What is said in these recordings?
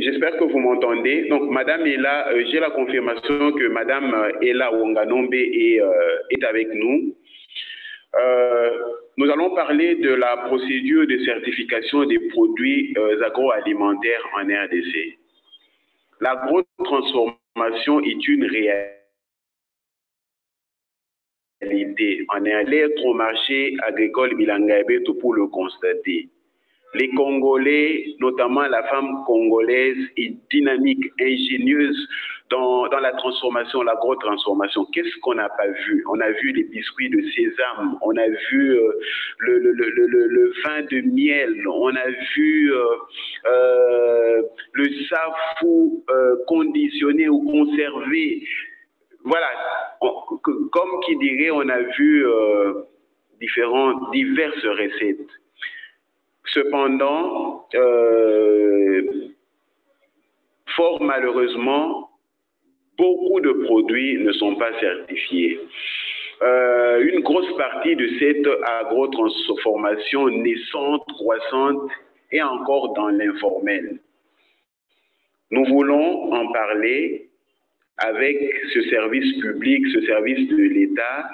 j'espère que vous m'entendez. Donc, Madame Ella, j'ai la confirmation que Madame Ella Wanganombe est avec nous. Nous allons parler de la procédure de certification des produits agroalimentaires en RDC. L'agrotransformation est une réalité en électromarché agricole Bilangabé, tout pour le constater. Les Congolais, notamment la femme congolaise, est dynamique, ingénieuse dans la transformation, l'agro-transformation. Qu'est-ce qu'on n'a pas vu? On a vu les biscuits de sésame, on a vu le vin de miel, on a vu le safou conditionné ou conservé. Voilà, comme qui dirait, on a vu diverses recettes. Cependant, fort malheureusement, beaucoup de produits ne sont pas certifiés. Une grosse partie de cette agro-transformation naissante, croissante, est encore dans l'informel. Nous voulons en parler avec ce service public, ce service de l'État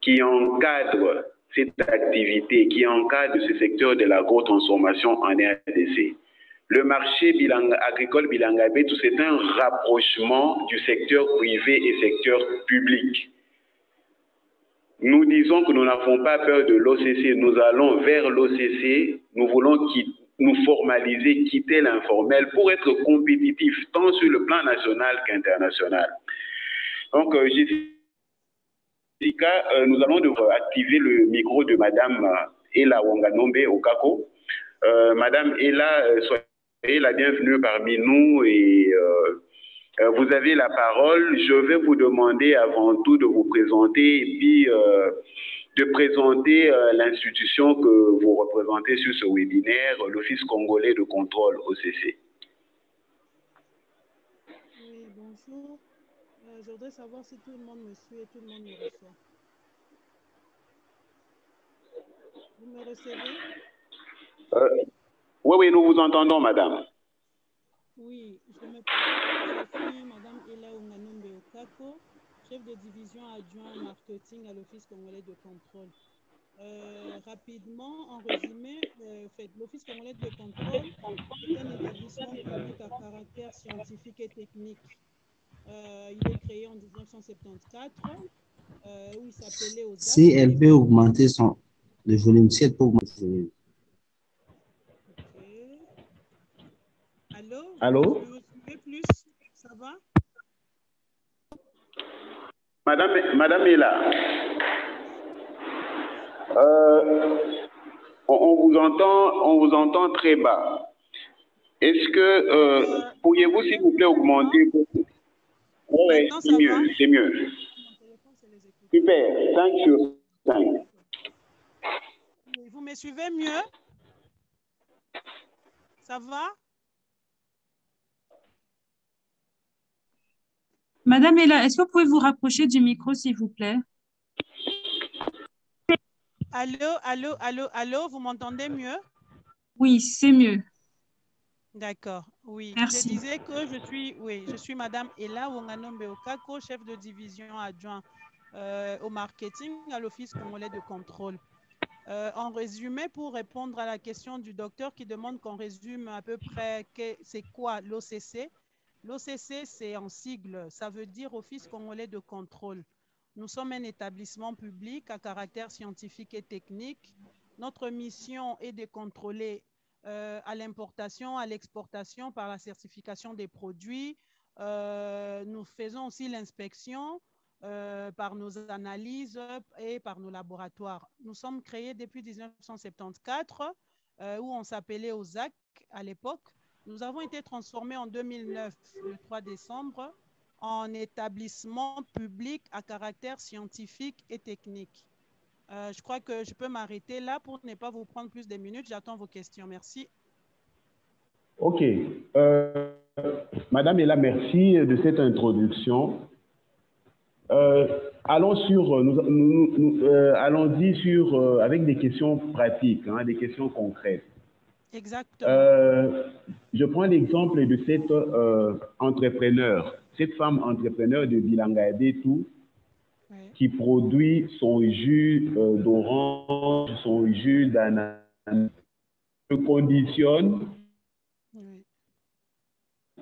qui encadre cette activité, qui encadre ce secteur de l'agro-transformation en RDC. Le marché agricole Bilangabé, c'est un rapprochement du secteur privé et secteur public. Nous disons que nous n'avons pas peur de l'OCC, nous allons vers l'OCC, nous voulons nous formaliser, quitter l'informel pour être compétitifs, tant sur le plan national qu'international. Donc, nous allons devoir activer le micro de Madame Ella Wanganombe Okako. Madame Ella, soyez la bienvenue parmi nous et vous avez la parole. Je vais vous demander avant tout de vous présenter et puis de présenter l'institution que vous représentez sur ce webinaire, l'Office congolais de contrôle OCC. Oui, bonjour. Je voudrais savoir si tout le monde me suit et tout le monde me reçoit. Vous me recevez? Oui, nous vous entendons, madame. Oui, je me présente. Je suis Madame Ella Wanganombe Okako, chef de division adjoint marketing à l'Office congolais de contrôle. Rapidement, en résumé, l'Office congolais de contrôle est un établissement public à caractère scientifique et technique. Il est créé en 1974, où il s'appelait OZAC. Si elle peut augmenter le volume, si elle peut augmenter le volume. Okay. Allô? Allô? Vous me suivez plus? Ça va? Madame est là. On vous entend très bas. Est-ce que pourriez-vous, s'il vous plaît, augmenter? Oui, c'est mieux, c'est mieux. Super, 5 sur 5. Vous me suivez mieux? Ça va? Madame Ella, est-ce que vous pouvez vous rapprocher du micro, s'il vous plaît? Allô, vous m'entendez mieux? Oui, c'est mieux. D'accord, oui. Merci. Je disais que je suis Madame Ella Wanganombe Okako, chef de division adjoint au marketing à l'Office congolais de contrôle. En résumé, pour répondre à la question du docteur qui demande qu'on résume à peu près c'est quoi l'OCC. L'OCC, c'est en sigle, ça veut dire Office congolais de contrôle. Nous sommes un établissement public à caractère scientifique et technique. Notre mission est de contrôler à l'importation, à l'exportation par la certification des produits. Nous faisons aussi l'inspection par nos analyses et par nos laboratoires. Nous sommes créés depuis 1974, où on s'appelait OZAC à l'époque. Nous avons été transformés en 2009, le 3 décembre, en établissement public à caractère scientifique et technique. Je crois que je peux m'arrêter là pour ne pas vous prendre plus de minutes. J'attends vos questions. Merci. OK. Madame Ella, merci de cette introduction. Allons-y avec des questions pratiques, hein, des questions concrètes. Exactement. Je prends l'exemple de cette entrepreneur, cette femme entrepreneur de Vilangabé tout, Oui. qui produit son jus d'orange, son jus d'ananas, se conditionne Oui.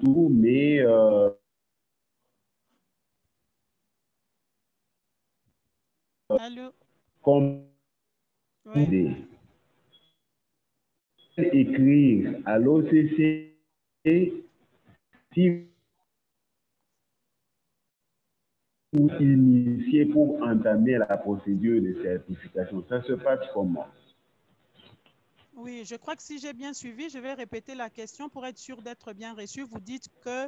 tout, mais Allô? comme Oui. écrire à l'OCC si vous initiez pour entamer la procédure de certification. Ça se passe comment? Oui, je crois que si j'ai bien suivi, je vais répéter la question pour être sûr d'être bien reçu. Vous dites que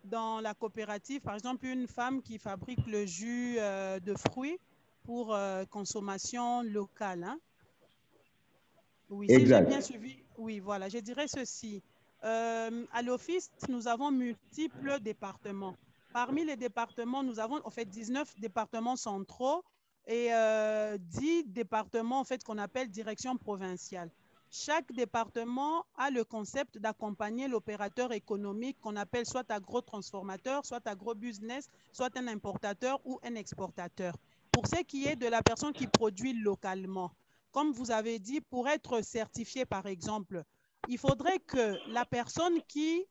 dans la coopérative, par exemple, une femme qui fabrique le jus de fruits pour consommation locale, hein? Oui, si j'ai bien Exact. suivi, oui, voilà, je dirais ceci. À l'office, nous avons multiples départements. Parmi les départements, nous avons en fait 19 départements centraux et 10 départements en fait qu'on appelle direction provinciale. Chaque département a le concept d'accompagner l'opérateur économique qu'on appelle soit agro-transformateur, soit agro-business, soit un importateur ou un exportateur. Pour ce qui est de la personne qui produit localement, comme vous avez dit, pour être certifié, par exemple, il faudrait que la personne qui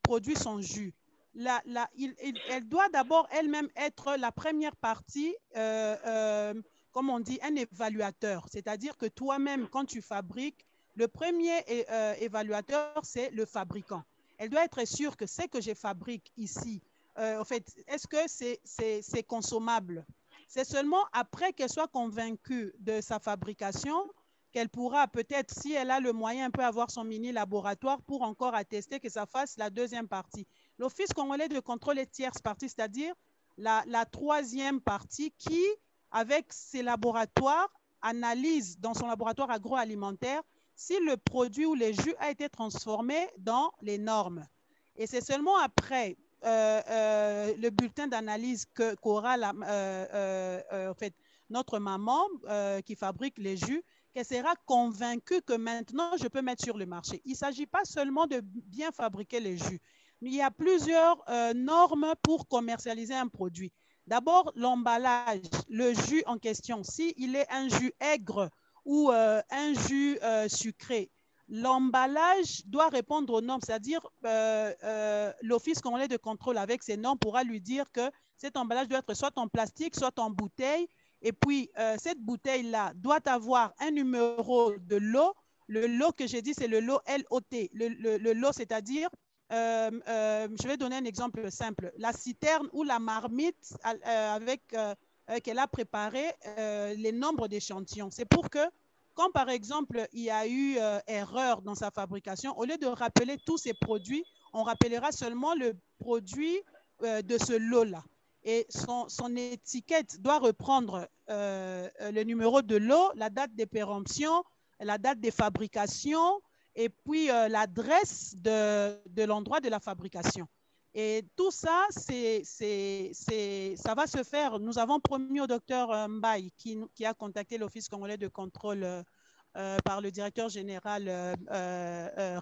produit son jus, elle doit d'abord elle-même être la première partie, comme on dit, un évaluateur. C'est-à-dire que toi-même, quand tu fabriques, le premier évaluateur, c'est le fabricant. Elle doit être sûre que ce que je fabrique ici, en fait, est-ce que c'est consommable? C'est seulement après qu'elle soit convaincue de sa fabrication qu'elle pourra peut-être, si elle a le moyen, peut avoir son mini laboratoire pour encore attester que ça fasse la deuxième partie. L'Office congolais de contrôle est tierce partie, c'est-à-dire la troisième partie qui, avec ses laboratoires, analyse dans son laboratoire agroalimentaire si le produit ou le jus a été transformé dans les normes. Et c'est seulement après le bulletin d'analyse qu'aura en fait, notre maman qui fabrique les jus, qu'elle sera convaincue que maintenant, je peux mettre sur le marché. Il ne s'agit pas seulement de bien fabriquer les jus. Il y a plusieurs normes pour commercialiser un produit. D'abord, l'emballage, le jus en question. S'il est un jus aigre ou un jus sucré, l'emballage doit répondre aux normes, c'est-à-dire l'Office congolais de contrôle avec ses normes pourra lui dire que cet emballage doit être soit en plastique, soit en bouteille. Et puis, cette bouteille-là doit avoir un numéro de lot. Le lot que j'ai dit, c'est le lot LOT. Le lot, c'est-à-dire, je vais donner un exemple simple. La citerne ou la marmite qu'elle a préparé, les nombres d'échantillons. C'est pour que quand, par exemple, il y a eu erreur dans sa fabrication, au lieu de rappeler tous ces produits, on rappellera seulement le produit de ce lot-là. Et son étiquette doit reprendre le numéro de lot, la date de péremption, la date de fabrication et puis l'adresse de l'endroit de la fabrication. Et tout ça, ça va se faire. Nous avons promis au docteur Mbaye, qui a contacté l'Office congolais de contrôle par le directeur général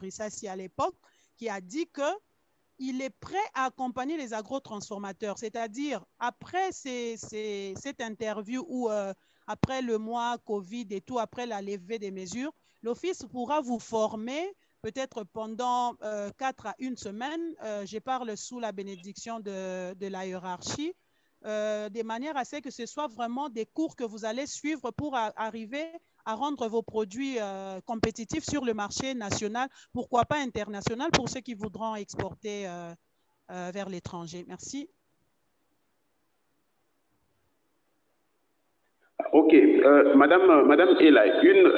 Rissassi à l'époque, qui a dit qu'il est prêt à accompagner les agrotransformateurs. C'est-à-dire, après cette interview ou après le mois Covid et tout, après la levée des mesures, l'Office pourra vous former peut-être pendant 4 à 1 semaine, je parle sous la bénédiction de la hiérarchie, de manière à ce que ce soit vraiment des cours que vous allez suivre pour arriver à rendre vos produits compétitifs sur le marché national, pourquoi pas international, pour ceux qui voudront exporter vers l'étranger. Merci. Ok, Madame Ella,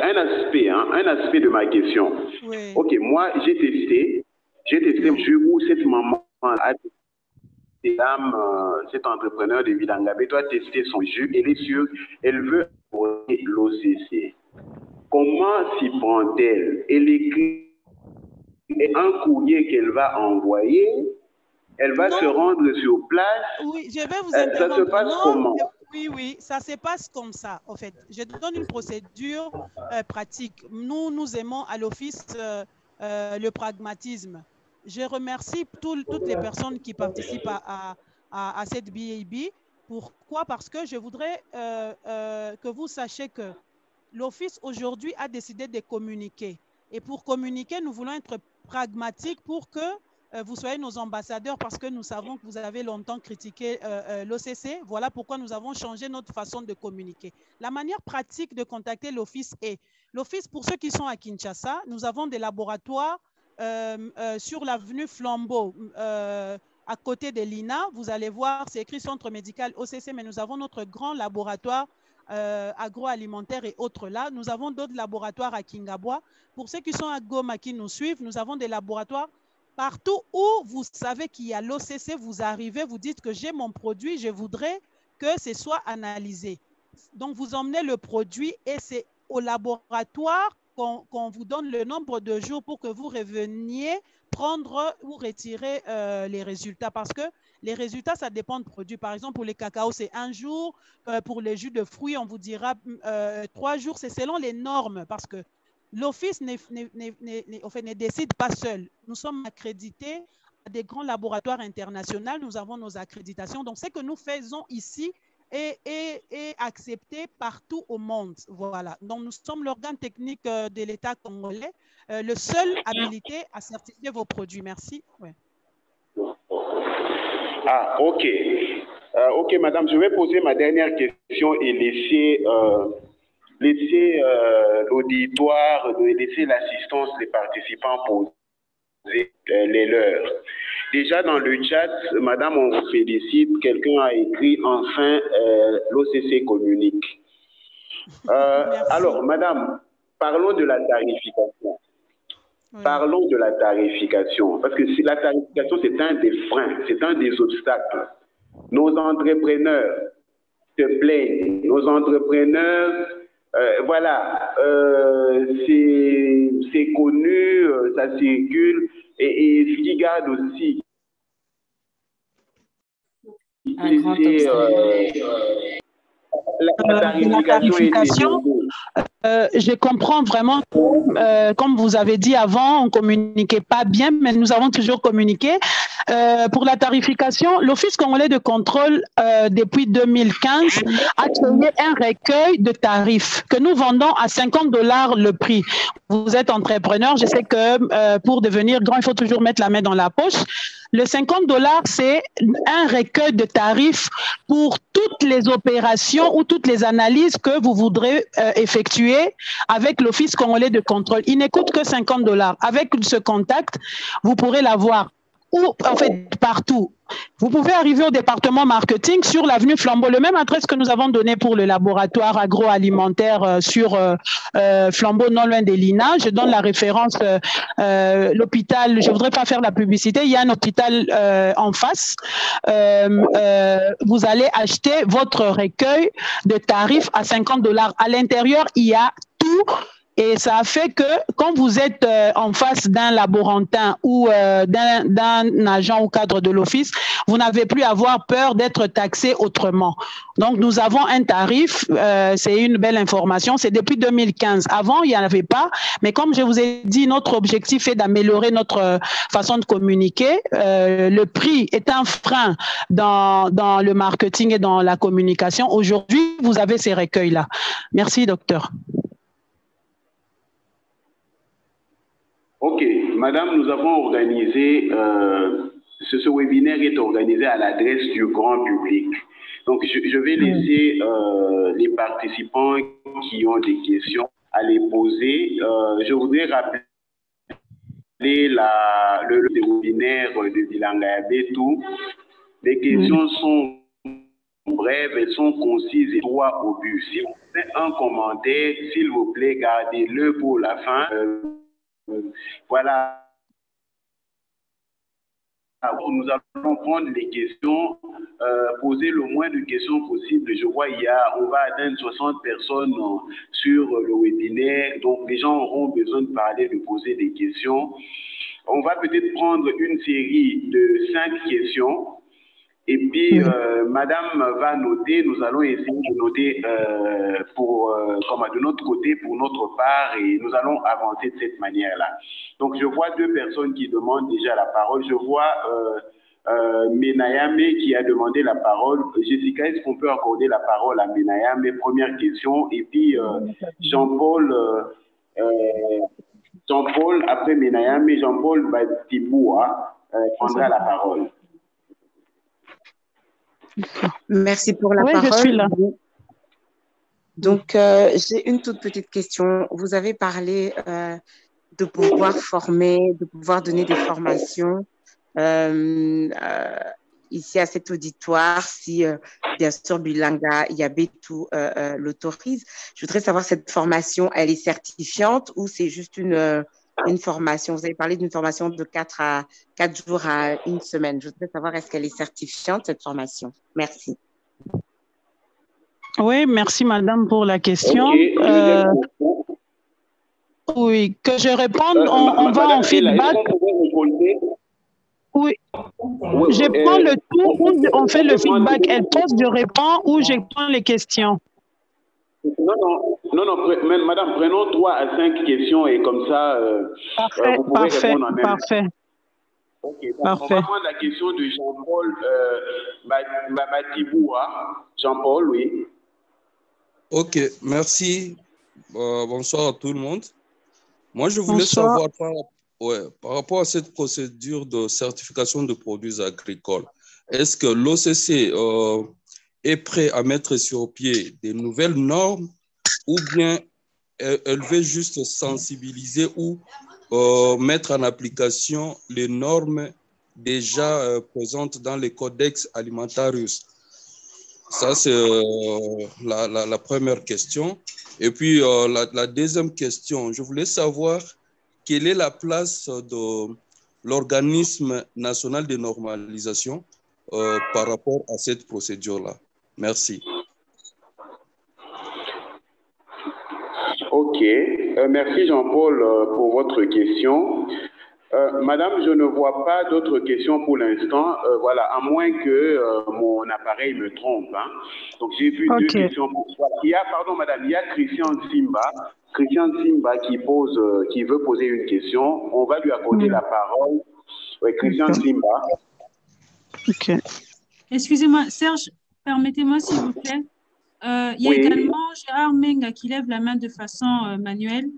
un aspect de ma question. Oui. Ok, moi j'ai testé où cette maman a testé, cet entrepreneur de Vilangabé doit tester son jus, elle est sûre, elle veut l'OCC. Comment s'y prend-elle? Elle écrit un courrier qu'elle va envoyer, elle va se rendre sur place. Oui, je vais vous interrompre. Ça se passe comment? Oui, oui, ça se passe comme ça, en fait. Je donne une procédure pratique. Nous aimons à l'Office le pragmatisme. Je remercie toutes les personnes qui participent à cette BAB. Pourquoi? Parce que je voudrais que vous sachiez que l'Office aujourd'hui a décidé de communiquer. Et pour communiquer, nous voulons être pragmatiques pour que vous soyez nos ambassadeurs, parce que nous savons que vous avez longtemps critiqué l'OCC. Voilà pourquoi nous avons changé notre façon de communiquer. La manière pratique de contacter l'Office est, l'Office, pour ceux qui sont à Kinshasa, nous avons des laboratoires sur l'avenue Flambeau, à côté de l'INA. Vous allez voir, c'est écrit Centre médical OCC, mais nous avons notre grand laboratoire agroalimentaire et autres là. Nous avons d'autres laboratoires à Kingabwa. Pour ceux qui sont à Goma qui nous suivent, nous avons des laboratoires partout où vous savez qu'il y a l'OCC. Vous arrivez, vous dites que j'ai mon produit, je voudrais que ce soit analysé. Donc, vous emmenez le produit et c'est au laboratoire qu'on vous donne le nombre de jours pour que vous reveniez prendre ou retirer les résultats, parce que les résultats, ça dépend de produits. Par exemple, pour les cacao, c'est 1 jour. Pour les jus de fruits, on vous dira 3 jours. C'est selon les normes, parce que l'Office ne décide pas seul. Nous sommes accrédités à des grands laboratoires internationaux. Nous avons nos accréditations. Donc, ce que nous faisons ici est accepté partout au monde. Voilà. Donc, nous sommes l'organe technique de l'État congolais, le seul habilité à certifier vos produits. Merci. Ouais. Ah, ok. Ok, madame, je vais poser ma dernière question et laisser l'auditoire, laisser l'assistance des participants poser les leurs. Déjà dans le chat, madame, on vous félicite. Quelqu'un a écrit enfin l'OCC communique. Alors, madame, parlons de la tarification. Oui. Parlons de la tarification, parce que la tarification, c'est un des freins, c'est un des obstacles. Nos entrepreneurs se plaignent, nos entrepreneurs, voilà, c'est connu, ça circule, et ce qui garde aussi, la tarification. Je comprends vraiment, comme vous avez dit avant, on ne communiquait pas bien, mais nous avons toujours communiqué. Pour la tarification, l'Office congolais de contrôle, depuis 2015, a créé un recueil de tarifs que nous vendons à 50 $ le prix. Vous êtes entrepreneur, je sais que pour devenir grand, il faut toujours mettre la main dans la poche. Le 50 $, c'est un recueil de tarifs pour toutes les opérations ou toutes les analyses que vous voudrez effectuer avec l'Office congolais de contrôle. Il ne coûte que 50 $. Avec ce contact, vous pourrez l'avoir en fait partout. Vous pouvez arriver au département marketing sur l'avenue Flambeau, le même adresse que nous avons donné pour le laboratoire agroalimentaire sur Flambeau, non loin de l'INA. Je donne la référence, l'hôpital, je ne voudrais pas faire la publicité, il y a un hôpital en face. Vous allez acheter votre recueil de tarifs à 50 $. À l'intérieur, il y a tout. Et ça fait que quand vous êtes en face d'un laborantin ou d'un agent au cadre de l'Office, vous n'avez plus à avoir peur d'être taxé autrement. Donc, nous avons un tarif, c'est une belle information, c'est depuis 2015. Avant, il n'y en avait pas, mais comme je vous ai dit, notre objectif est d'améliorer notre façon de communiquer. Le prix est un frein dans le marketing et dans la communication. Aujourd'hui, vous avez ces recueils-là. Merci, docteur. Ok, madame, nous avons organisé, ce webinaire est organisé à l'adresse du grand public. Donc, je vais laisser les participants qui ont des questions à les poser. Je voudrais rappeler le webinaire de Bilanga Yabetou. Les questions sont brèves, elles sont concises et droit au but. Si vous faites un commentaire, s'il vous plaît, gardez-le pour la fin. Voilà. Nous allons prendre les questions, poser le moins de questions possible. Je vois, on va atteindre 60 personnes sur le webinaire, donc les gens auront besoin de parler, de poser des questions. On va peut-être prendre une série de 5 questions Et puis, Madame va noter, nous allons essayer de noter de notre côté, pour notre part, et nous allons avancer de cette manière-là. Donc, je vois deux personnes qui demandent déjà la parole. Je vois Menayame qui a demandé la parole. Jessica, est-ce qu'on peut accorder la parole à Menayame? Première question. Et puis, Jean-Paul, après Menayame, Jean-Paul Batiboua prendra la parole. Merci pour la parole. Je suis là. Donc, j'ai une toute petite question. Vous avez parlé de pouvoir former, de pouvoir donner des formations ici à cet auditoire, si bien sûr Bilanga Yabetou l'autorise. Je voudrais savoir, cette formation, elle est certifiante ou c'est juste une formation? Vous avez parlé d'une formation de 4 jours à une semaine. Je voudrais savoir, est-ce qu'elle est certifiante, cette formation? Merci. Oui, merci madame pour la question. Okay. Oui, que je réponde, on va en feedback. Oui, je prends le tour où on fait le feedback. Elle pose, je réponds ou je prends les questions. Non, madame, prenons 3 à 5 questions et comme ça, parfait, vous pouvez répondre en même temps. Parfait. Okay, parfait. On va prendre la question de Jean-Paul Batiboua. Jean-Paul, oui. Ok, merci. Bonsoir à tout le monde. Moi, je voulais savoir par rapport à cette procédure de certification de produits agricoles, est-ce que l'OCC est prêt à mettre sur pied des nouvelles normes ou bien elle veut juste sensibiliser ou mettre en application les normes déjà présentes dans les codex alimentarius? Ça, c'est la première question. Et puis, la deuxième question, je voulais savoir quelle est la place de l'organisme national de normalisation par rapport à cette procédure-là. Merci. OK. Merci Jean-Paul pour votre question. Madame, je ne vois pas d'autres questions pour l'instant. Voilà, à moins que mon appareil me trompe. Hein. Donc, j'ai vu 2 questions. Il y a Christian Simba qui veut poser une question. On va lui accorder la parole. Oui, Christian Simba. OK. Excusez-moi, Serge, permettez-moi s'il vous plaît. Il y a également Gérard Menga qui lève la main de façon manuelle.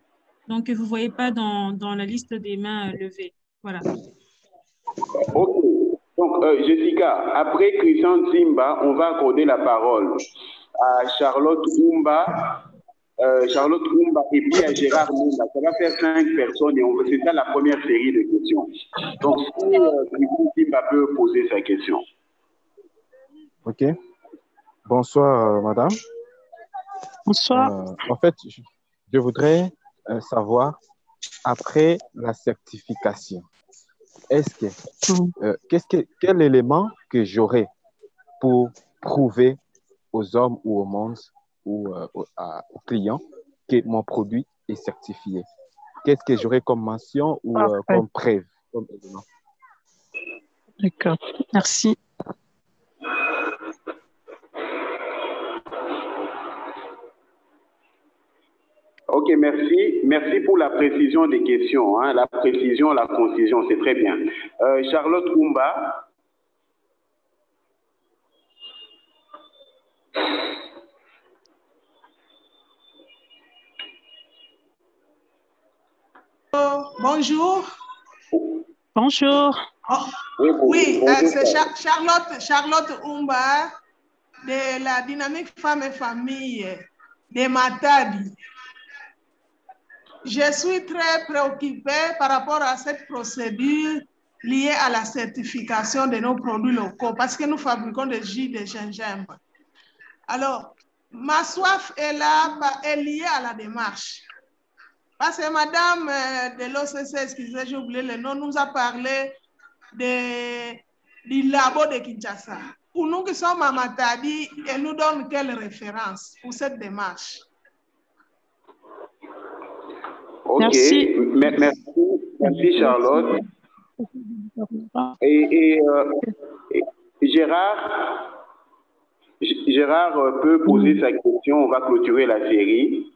Donc, vous ne voyez pas dans la liste des mains levées. Voilà. OK. Donc, Jessica, après Christian Simba, on va accorder la parole à Charlotte Oumba et puis à Gérard Menga. Ça va faire 5 personnes et c'est ça la première série de questions. Donc, si Christian Simba peut poser sa question. OK. Bonsoir, madame. Bonsoir. En fait, je voudrais savoir, après la certification, quel élément que j'aurai pour prouver aux hommes ou au monde ou aux clients que mon produit est certifié? Qu'est-ce que j'aurai comme mention ou comme preuve, comme élément? D'accord, merci. OK, merci. Merci pour la précision des questions. Hein. La précision, la concision, c'est très bien. Charlotte Oumba. Bonjour. Bonjour. Oui, c'est Charlotte Oumba de la dynamique Femmes et Famille de Matadi. Je suis très préoccupée par rapport à cette procédure liée à la certification de nos produits locaux parce que nous fabriquons des jus de gingembre. Alors, ma soif est liée à la démarche. Parce que madame de l'OCC, excusez, j'ai oublié le nom, nous a parlé du labo de Kinshasa. Pour nous qui sommes à Matadi, elle nous donne quelle référence pour cette démarche? OK, merci Charlotte. Et Gérard peut poser sa question, on va clôturer la série.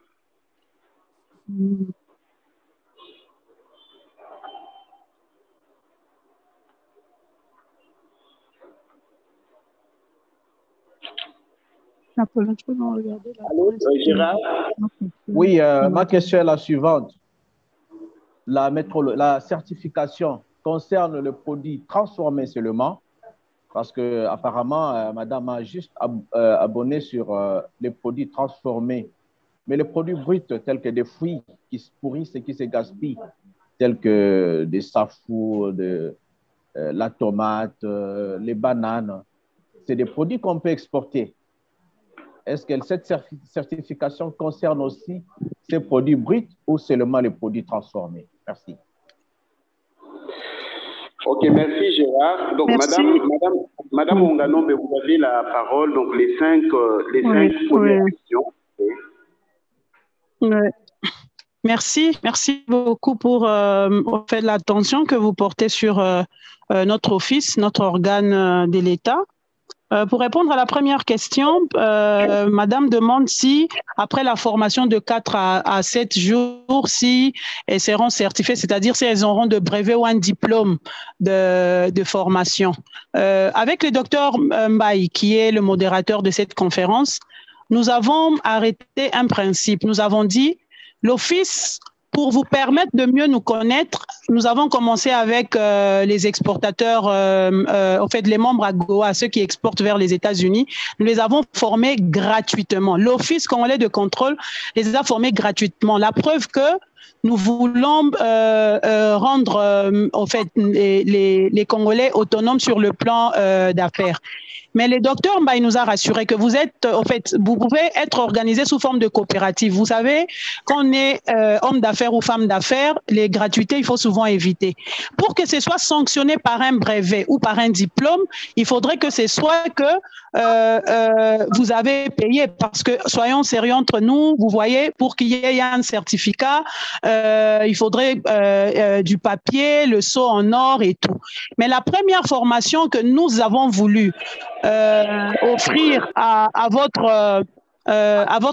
Allô, Gérard? Oui, ma question est la suivante. La certification concerne le produit transformé seulement, parce que apparemment, madame a juste abonné sur les produits transformés. Mais les produits bruts, tels que des fruits qui se pourrissent et qui se gaspillent, tels que des safou, la tomate, les bananes, c'est des produits qu'on peut exporter. Est-ce que cette certification concerne aussi ces produits bruts ou seulement les produits transformés? Merci. Ok, merci Gérard. Donc, merci. Madame Onganombe, vous avez la parole. Donc, les cinq premières questions. Ouais. Merci beaucoup pour fait, l'attention que vous portez sur notre office, notre organe de l'État. Pour répondre à la première question, Madame demande si, après la formation de 4 à 7 jours, si elles seront certifiées, c'est-à-dire si elles auront de brevet ou un diplôme de formation. Avec le docteur Mbaye, qui est le modérateur de cette conférence, nous avons arrêté un principe. Nous avons dit, l'Office, pour vous permettre de mieux nous connaître, nous avons commencé avec les exportateurs, en fait, les membres AGOA, ceux qui exportent vers les États-Unis. Nous les avons formés gratuitement. L'Office congolais de contrôle les a formés gratuitement. La preuve que nous voulons rendre en fait, les Congolais autonomes sur le plan d'affaires. Mais le docteur Mbaye nous a rassuré que vous êtes, en fait, vous pouvez être organisé sous forme de coopérative. Vous savez, quand on est homme d'affaires ou femme d'affaires, les gratuités, il faut souvent éviter. Pour que ce soit sanctionné par un brevet ou par un diplôme, il faudrait que ce soit que vous avez payé, parce que soyons sérieux entre nous, vous voyez, pour qu'il y ait un certificat, il faudrait du papier, le sceau en or et tout. Mais la première formation que nous avons voulu offrir à votre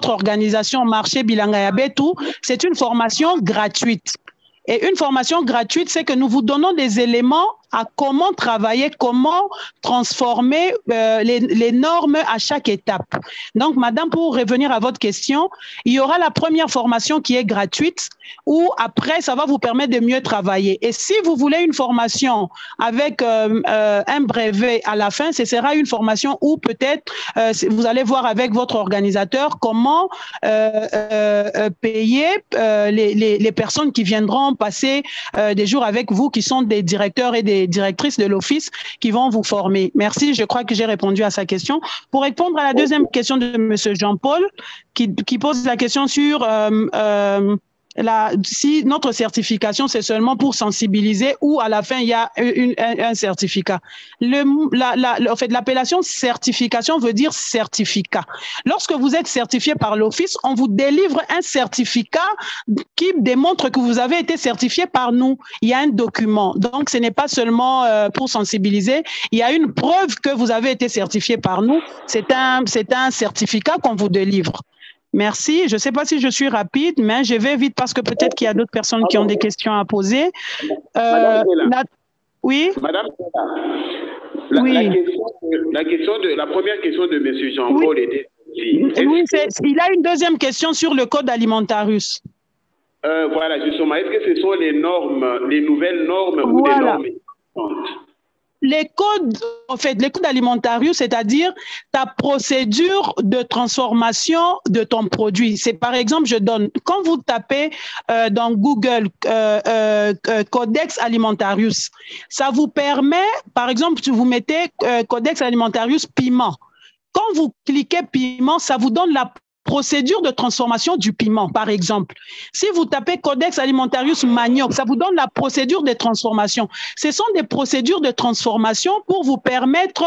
organisation Marché Bilanga Yabetu, c'est une formation gratuite. Et une formation gratuite, c'est que nous vous donnons des éléments à comment travailler, comment transformer les normes à chaque étape. Donc, madame, pour revenir à votre question, il y aura la première formation qui est gratuite, où après, ça va vous permettre de mieux travailler. Et si vous voulez une formation avec un brevet à la fin, ce sera une formation où peut-être vous allez voir avec votre organisateur comment payer les personnes qui viendront passer des jours avec vous, qui sont des directeurs et des directrices de l'Office qui vont vous former. Merci, je crois que j'ai répondu à sa question. Pour répondre à la deuxième question de M. Jean-Paul, qui pose la question sur si notre certification, c'est seulement pour sensibiliser ou à la fin, il y a un certificat. En fait, l'appellation certification veut dire certificat. Lorsque vous êtes certifié par l'Office, on vous délivre un certificat qui démontre que vous avez été certifié par nous. Il y a un document. Donc, ce n'est pas seulement pour sensibiliser. Il y a une preuve que vous avez été certifié par nous. C'est un certificat qu'on vous délivre. Merci. Je ne sais pas si je suis rapide, mais je vais vite parce que peut-être qu'il y a d'autres personnes qui ont des questions à poser. Oui. Madame, la première question de M. Jean-Paul était... Oui, il a une deuxième question sur le code alimentarius. Voilà, justement. Est-ce que ce sont les normes, les nouvelles normes ou des normes existantes? Les codes, en fait, les codes alimentarius, c'est-à-dire ta procédure de transformation de ton produit. C'est par exemple, quand vous tapez dans Google Codex Alimentarius, ça vous permet, par exemple, si vous mettez Codex Alimentarius piment. Quand vous cliquez piment, ça vous donne la procédure de transformation du piment, par exemple. Si vous tapez Codex Alimentarius Manioc, ça vous donne la procédure de transformation. Ce sont des procédures de transformation pour vous permettre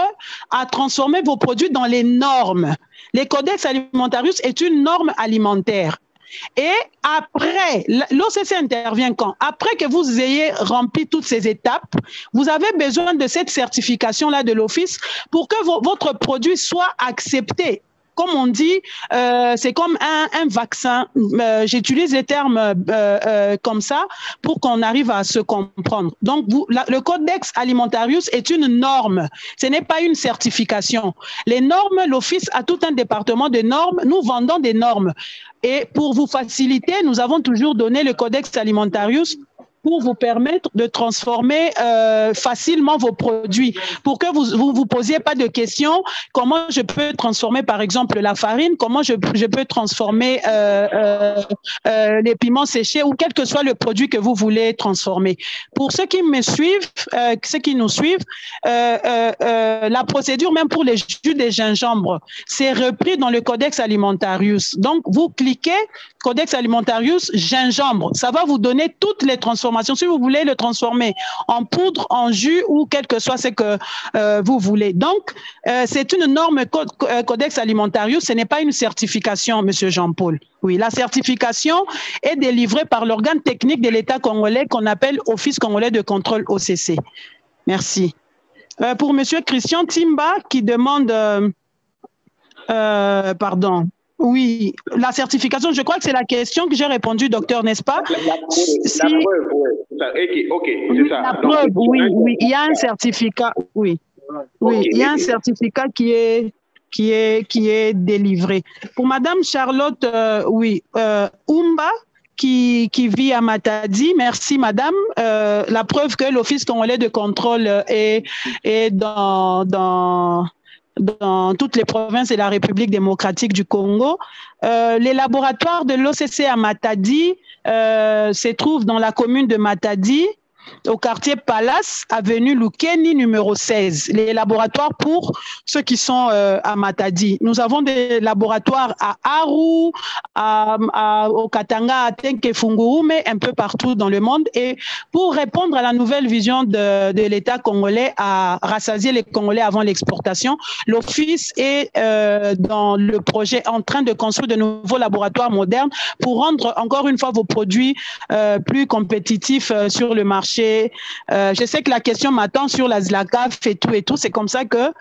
à transformer vos produits dans les normes. Les Codex Alimentarius est une norme alimentaire. Et après, l'OCC intervient quand? Après que vous ayez rempli toutes ces étapes, vous avez besoin de cette certification-là de l'Office pour que votre produit soit accepté. Comme on dit, c'est comme un vaccin. J'utilise les termes comme ça pour qu'on arrive à se comprendre. Donc, le Codex Alimentarius est une norme. Ce n'est pas une certification. Les normes, l'Office a tout un département de normes. Nous vendons des normes. Et pour vous faciliter, nous avons toujours donné le Codex Alimentarius pour vous permettre de transformer facilement vos produits, pour que vous posiez pas de questions. Comment je peux transformer, par exemple, la farine? Comment je peux transformer les piments séchés ou quel que soit le produit que vous voulez transformer? Pour ceux qui me suivent, ceux qui nous suivent, la procédure, même pour les jus de gingembre, c'est repris dans le Codex Alimentarius. Donc, vous cliquez Codex Alimentarius gingembre. Ça va vous donner toutes les transformations. Si vous voulez le transformer en poudre, en jus ou quel que soit ce que vous voulez. Donc, c'est une norme Codex Alimentarius. Ce n'est pas une certification, Monsieur Jean-Paul. Oui, la certification est délivrée par l'organe technique de l'État congolais qu'on appelle Office congolais de contrôle OCC. Merci. Pour Monsieur Christian Timba qui demande... pardon. Oui, la certification, je crois que c'est la question que j'ai répondu, docteur, n'est-ce pas? La preuve, oui. Ok, c'est ça. La preuve, oui, il y a un certificat, oui. Oui, il y a un certificat qui est délivré. Pour Madame Charlotte, Umba, qui vit à Matadi. Merci, madame. La preuve que l'Office congolais de contrôle est dans toutes les provinces de la République démocratique du Congo. Les laboratoires de l'OCC à Matadi se trouvent dans la commune de Matadi, au quartier Palace, avenue Lukeni, numéro 16. Les laboratoires pour ceux qui sont à Matadi. Nous avons des laboratoires à Aru, au Katanga, à Tenke-Funguru, mais un peu partout dans le monde. Et pour répondre à la nouvelle vision de l'État congolais à rassasier les Congolais avant l'exportation, l'Office est dans le projet en train de construire de nouveaux laboratoires modernes pour rendre encore une fois vos produits plus compétitifs sur le marché. Je sais que la question m'attend sur la ZLACAF et tout. C'est comme ça que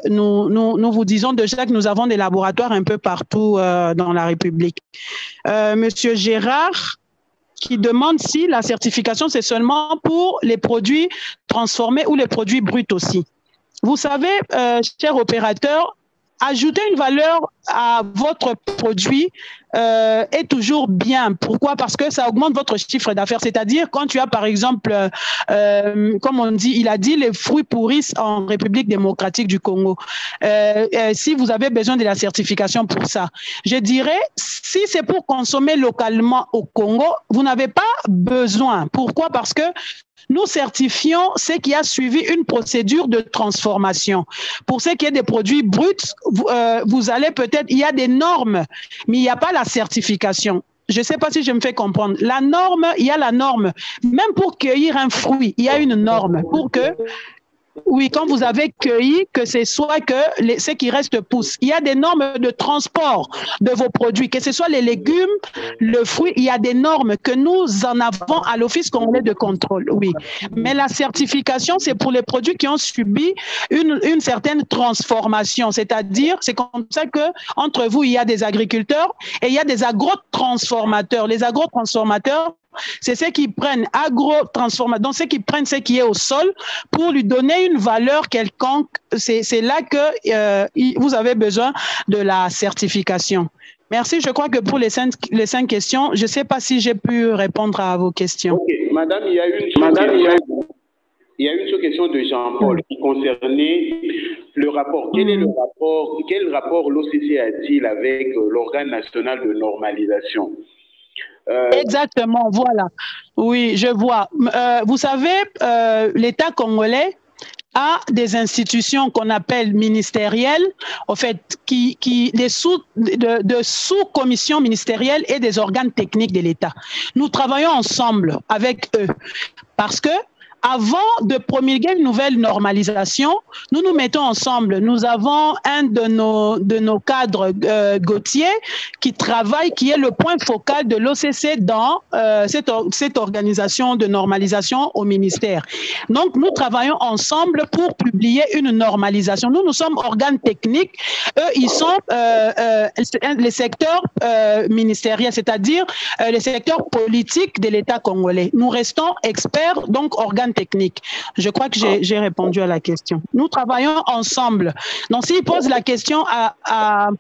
nous vous disons déjà que nous avons des laboratoires un peu partout dans la République. Monsieur Gérard qui demande si la certification c'est seulement pour les produits transformés ou les produits bruts aussi. Vous savez, cher opérateur, ajouter une valeur à votre produit est toujours bien. Pourquoi? Parce que ça augmente votre chiffre d'affaires. C'est-à-dire quand tu as par exemple, comme on dit, il a dit les fruits pourrissent en République démocratique du Congo. Si vous avez besoin de la certification pour ça, je dirais, si c'est pour consommer localement au Congo, vous n'avez pas besoin. Pourquoi? Parce que nous certifions ce qui a suivi une procédure de transformation. Pour ce qui est des produits bruts, vous allez peut-être, il y a des normes, mais il n'y a pas la certification. Je ne sais pas si je me fais comprendre. La norme, il y a la norme. Même pour cueillir un fruit, il y a une norme pour que... Oui, quand vous avez cueilli, que ce soit que ce qui reste pousse. Il y a des normes de transport de vos produits, que ce soit les légumes, le fruit, il y a des normes que nous en avons à l'Office congolais de contrôle, oui. Mais la certification, c'est pour les produits qui ont subi une certaine transformation. C'est-à-dire, c'est comme ça que entre vous, il y a des agriculteurs et il y a des agrotransformateurs. Les agrotransformateurs, c'est ceux qui prennent donc ceux qui prennent ce qui est au sol pour lui donner une valeur quelconque. C'est là que vous avez besoin de la certification. Merci. Je crois que pour les cinq questions, je ne sais pas si j'ai pu répondre à vos questions. Ok, madame, il y a une seule question de Jean-Paul qui concernait le rapport. Quel rapport l'OCC a-t-il avec l'organe national de normalisation? Exactement, voilà. Oui, je vois. Vous savez, l'État congolais a des institutions qu'on appelle ministérielles, en fait, de sous-commissions ministérielles et des organes techniques de l'État. Nous travaillons ensemble avec eux parce que avant de promulguer une nouvelle normalisation, nous nous mettons ensemble. Nous avons un de nos cadres, Gauthier, qui travaille, qui est le point focal de l'OCC dans cette organisation de normalisation au ministère. Donc, nous travaillons ensemble pour publier une normalisation. Nous sommes organes techniques. Eux, ils sont les secteurs ministériels, c'est-à-dire les secteurs politiques de l'État congolais. Nous restons experts, donc organes techniques. Je crois que j'ai répondu à la question. Nous travaillons ensemble. Donc, s'ils posent la question à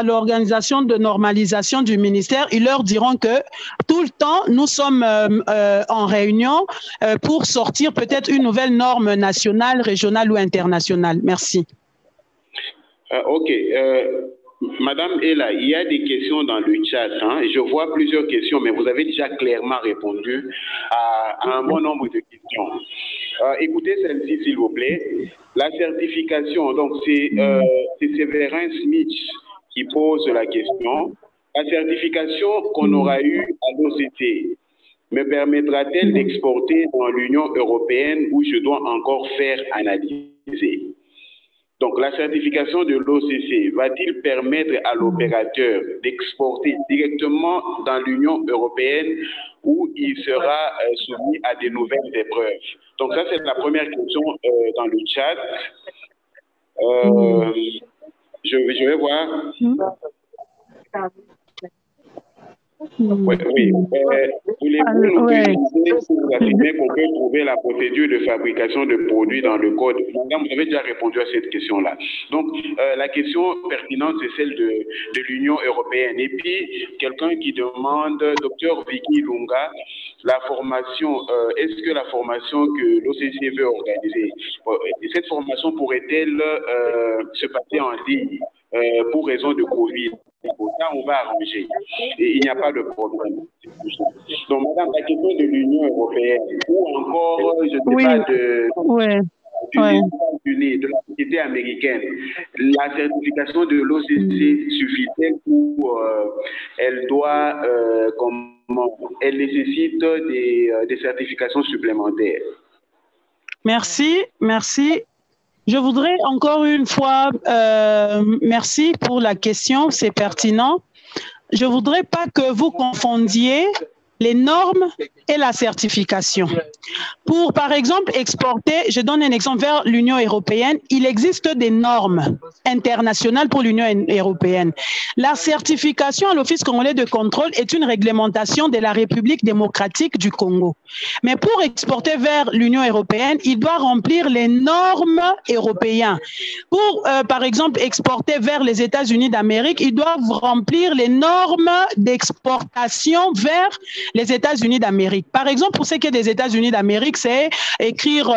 l'organisation de normalisation du ministère, ils leur diront que tout le temps, nous sommes en réunion pour sortir peut-être une nouvelle norme nationale, régionale ou internationale. Merci. OK. Madame Ella, il y a des questions dans le chat. Hein. Je vois plusieurs questions, mais vous avez déjà clairement répondu à un bon nombre de questions. Écoutez celle-ci, s'il vous plaît. La certification, donc c'est Séverin Smith qui pose la question. La certification qu'on aura eue à l'OCC me permettra-t-elle d'exporter dans l'Union européenne où je dois encore faire analyser? Donc, la certification de l'OCC va-t-il permettre à l'opérateur d'exporter directement dans l'Union européenne où il sera soumis à de nouvelles épreuves? Donc, ça, c'est la première question dans le chat. Je vais voir. Oui. Voulez-vous nous préciser qu'on peut trouver la procédure de fabrication de produits dans le code? Madame, vous avez déjà répondu à cette question-là. Donc, la question pertinente, c'est celle de l'Union européenne. Et puis, quelqu'un qui demande, Dr Vicky Lunga, la formation, est-ce que la formation que l'OCC veut organiser, cette formation pourrait-elle se passer en ligne pour raison de Covid? Ça, on va arranger. Et il n'y a pas de problème. Donc, madame, la question de l'Union européenne, ou encore, je ne sais pas, de la société américaine, la certification de l'OCC suffit-elle ou elle doit, elle nécessite des certifications supplémentaires? Merci. Je voudrais encore une fois, merci pour la question, c'est pertinent. Je ne voudrais pas que vous confondiez les normes et la certification. Pour, par exemple, exporter, je donne un exemple vers l'Union européenne, il existe des normes internationales pour l'Union européenne. La certification à l'Office congolais de contrôle est une réglementation de la République démocratique du Congo. Mais pour exporter vers l'Union européenne, il doit remplir les normes européennes. Pour, par exemple, exporter vers les États-Unis d'Amérique, ils doivent remplir les normes d'exportation vers les États-Unis d'Amérique. Par exemple, pour ce qui est des États-Unis d'Amérique, c'est écrire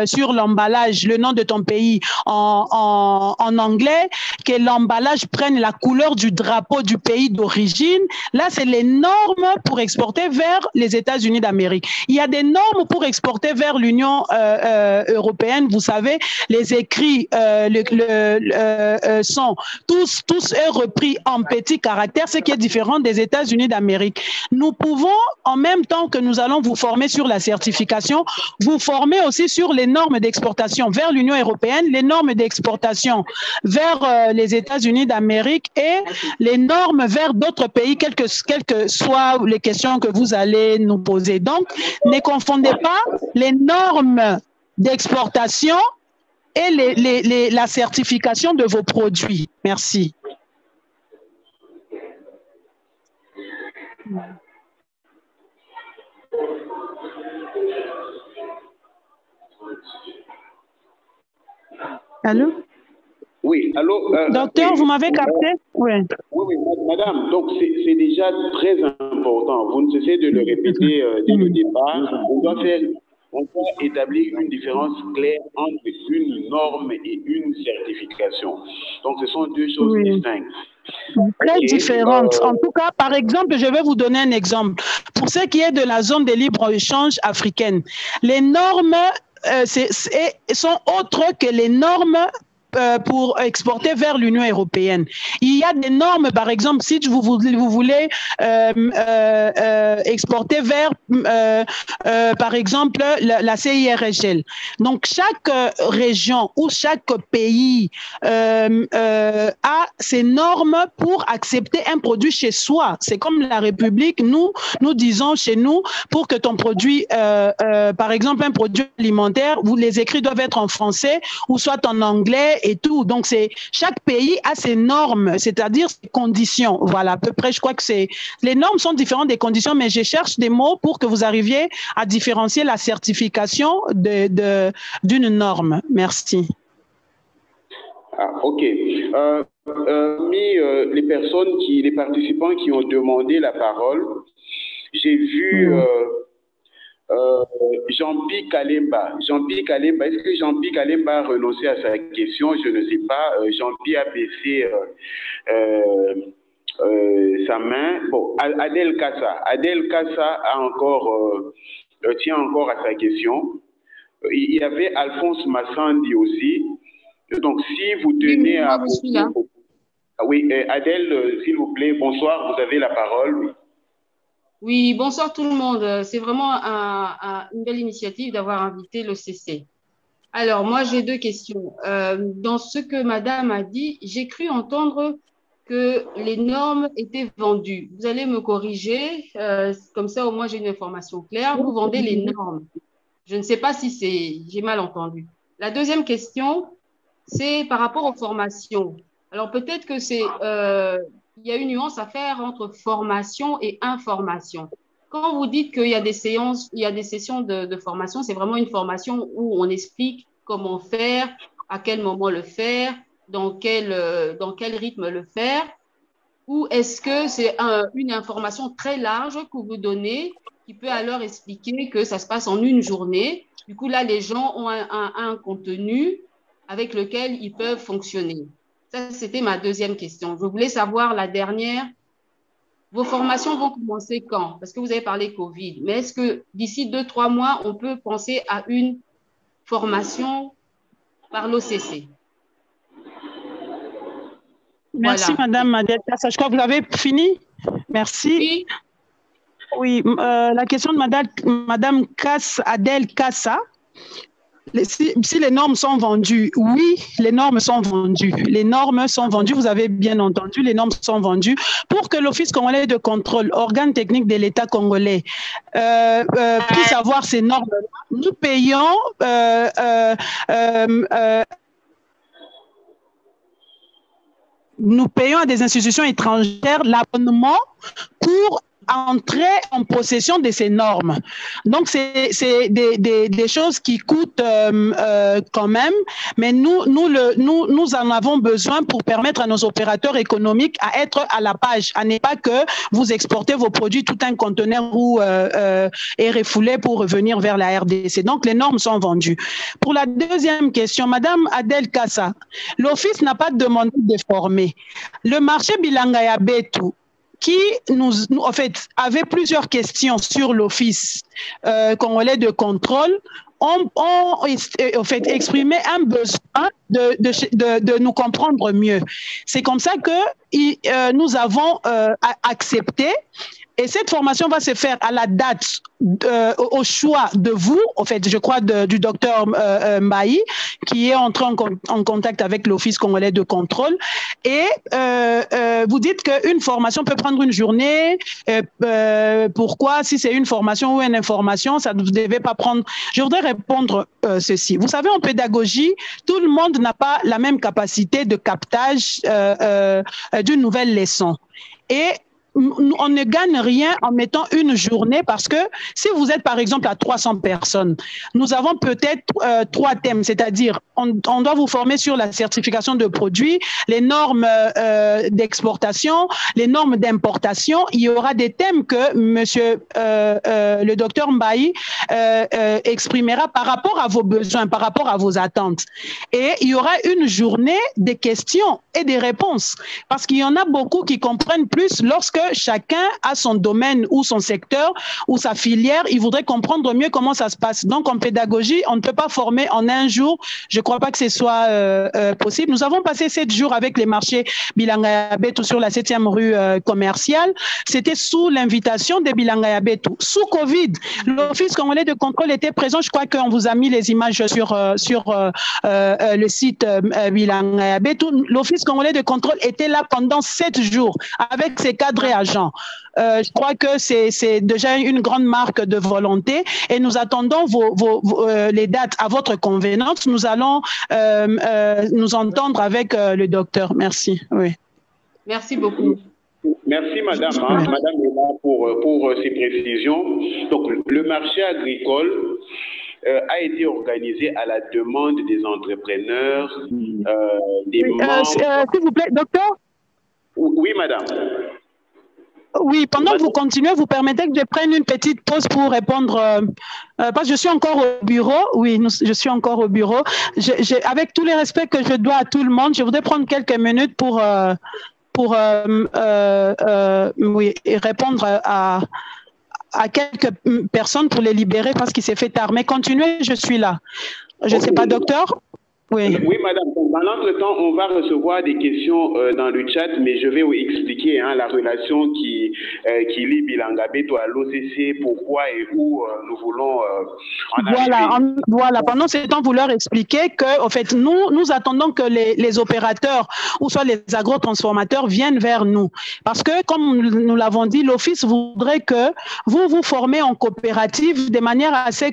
sur l'emballage le nom de ton pays en anglais, que l'emballage prenne la couleur du drapeau du pays d'origine. Là, c'est les normes pour exporter vers les États-Unis d'Amérique. Il y a des normes pour exporter vers l'Union européenne. Vous savez, les écrits sont tous repris en petits caractères, ce qui est différent des États-Unis d'Amérique. Nous pouvons, en même temps que nous allons vous former sur la certification, vous former aussi sur les normes d'exportation vers l'Union européenne, les normes d'exportation vers les États-Unis d'Amérique et les normes vers d'autres pays, quelles que soient les questions que vous allez nous poser. Donc, ne confondez pas les normes d'exportation et la certification de vos produits. Merci. Allô? Oui, allô? Docteur, vous m'avez capté? Oui. Oui, madame, donc c'est déjà très important. Vous ne cessez de le répéter dès le départ. On doit établir une différence claire entre une norme et une certification. Donc, ce sont deux choses distinctes. Très différentes. En tout cas, par exemple, je vais vous donner un exemple. Pour ce qui est de la zone de libre-échange africaine, les normes sont autres que les normes pour exporter vers l'Union européenne. Il y a des normes, par exemple, si vous voulez exporter vers, par exemple, la CIRGL. Donc, chaque région ou chaque pays a ses normes pour accepter un produit chez soi. C'est comme la République, nous disons chez nous, pour que ton produit, par exemple, un produit alimentaire, où les écrits doivent être en français ou soit en anglais et tout. Donc, chaque pays a ses normes, c'est-à-dire ses conditions. Voilà, à peu près, je crois que les normes sont différentes des conditions, mais je cherche des mots pour que vous arriviez à différencier la certification d'une norme. Merci. OK. Les participants qui ont demandé la parole, j'ai vu Jean-Pierre Kalemba. Jean-Pierre Kalemba, est-ce que Jean-Pierre Kalemba a renoncé à sa question? Je ne sais pas. Jean-Pierre a baissé sa main. Bon, Adel Kassa tient encore à sa question. Il y avait Alphonse Massandi aussi. Donc, si vous tenez à... Oui, Adèle, s'il vous plaît, bonsoir, vous avez la parole. Oui, bonsoir tout le monde. C'est vraiment une belle initiative d'avoir invité le CC. Alors, moi, j'ai deux questions. Dans ce que madame a dit, j'ai cru entendre que les normes étaient vendues. Vous allez me corriger, comme ça au moins j'ai une information claire. Vous vendez les normes. Je ne sais pas si j'ai mal entendu. La deuxième question, c'est par rapport aux formations. Alors peut-être que il y a une nuance à faire entre formation et information. Quand vous dites qu'il y a des séances, il y a des sessions de formation, c'est vraiment une formation où on explique comment faire, à quel moment le faire, dans quel rythme le faire, ou est-ce que c'est une information très large que vous donnez qui peut alors expliquer que ça se passe en une journée. Du coup, là, les gens ont un contenu avec lequel ils peuvent fonctionner. Ça, c'était ma deuxième question. Je voulais savoir la dernière. Vos formations vont commencer quand? Parce que vous avez parlé Covid. Mais est-ce que d'ici 2-3 mois, on peut penser à une formation par l'OCC? Merci, voilà. Madame Adèle Kassa. Je crois que vous avez fini. Merci. Oui, la question de Madame Adèle Kassa. Si les normes sont vendues, oui, les normes sont vendues. Les normes sont vendues, vous avez bien entendu, les normes sont vendues. Pour que l'Office congolais de contrôle, organe technique de l'État congolais, puisse avoir ces normes-là, nous payons à des institutions étrangères l'abonnement pour entrer en possession de ces normes. Donc, c'est des choses qui coûtent quand même, mais nous en avons besoin pour permettre à nos opérateurs économiques à être à la page, à ne pas que vous exportez vos produits tout un conteneur et refoulé pour revenir vers la RDC. Donc, les normes sont vendues. Pour la deuxième question, Madame Adèle Kassa, l'Office n'a pas demandé de former. Le marché Bilanga ya Betu, qui en fait, avait plusieurs questions sur l'Office congolais de contrôle, ont en fait exprimé un besoin de nous comprendre mieux. C'est comme ça que nous avons accepté. Et cette formation va se faire à la date, au choix de vous, en fait, je crois, du docteur Mbaï, qui est entré en contact avec l'Office congolais de contrôle. Et vous dites qu'une formation peut prendre une journée. Pourquoi, si c'est une formation ou une information, ça ne devait pas prendre... Je voudrais répondre ceci. Vous savez, en pédagogie, tout le monde n'a pas la même capacité de captage d'une nouvelle leçon. Et on ne gagne rien en mettant une journée parce que si vous êtes par exemple à 300 personnes, nous avons peut-être 3 thèmes, c'est-à-dire on doit vous former sur la certification de produits, les normes d'exportation, les normes d'importation. Il y aura des thèmes que monsieur le docteur Mbaï exprimera par rapport à vos besoins, par rapport à vos attentes. Et il y aura une journée des questions et des réponses parce qu'il y en a beaucoup qui comprennent plus lorsque que chacun a son domaine ou son secteur ou sa filière. Il voudrait comprendre mieux comment ça se passe. Donc, en pédagogie, on ne peut pas former en un jour. Je ne crois pas que ce soit possible. Nous avons passé 7 jours avec les marchés Bilanga Yabetou sur la 7e rue commerciale. C'était sous l'invitation des Bilanga Yabetou. Sous Covid, l'Office congolais de contrôle était présent. Je crois qu'on vous a mis les images sur le site Bilanga Yabetou. L'Office congolais de contrôle était là pendant 7 jours avec ses cadres et agents. Je crois que c'est déjà une grande marque de volonté et nous attendons les dates à votre convenance. Nous allons nous entendre avec le docteur. Merci. Oui. Merci beaucoup. Merci, madame. Madame Ella, pour ces précisions. Donc, le marché agricole a été organisé à la demande des entrepreneurs, des membres... S'il vous plaît, docteur? Oui, madame. Oui, pendant que vous continuez, vous permettez que je prenne une petite pause pour répondre, parce que je suis encore au bureau. Oui, je suis encore au bureau. Avec tous les respects que je dois à tout le monde, je voudrais prendre quelques minutes pour répondre à quelques personnes pour les libérer parce qu'il s'est fait tard. Mais continuez, je suis là. Je ne sais pas, docteur? Oui. Oui, madame. Dans l'entretemps, on va recevoir des questions dans le chat, mais je vais vous expliquer la relation qui lie Bilanga Yabetou à l'OCC, pourquoi et où nous voulons en arriver. Voilà. Pendant ce temps, vous leur expliquez que, en fait, nous attendons que les opérateurs ou soit les agrotransformateurs viennent vers nous. Parce que, comme nous l'avons dit, l'Office voudrait que vous vous formez en coopérative de manière à ce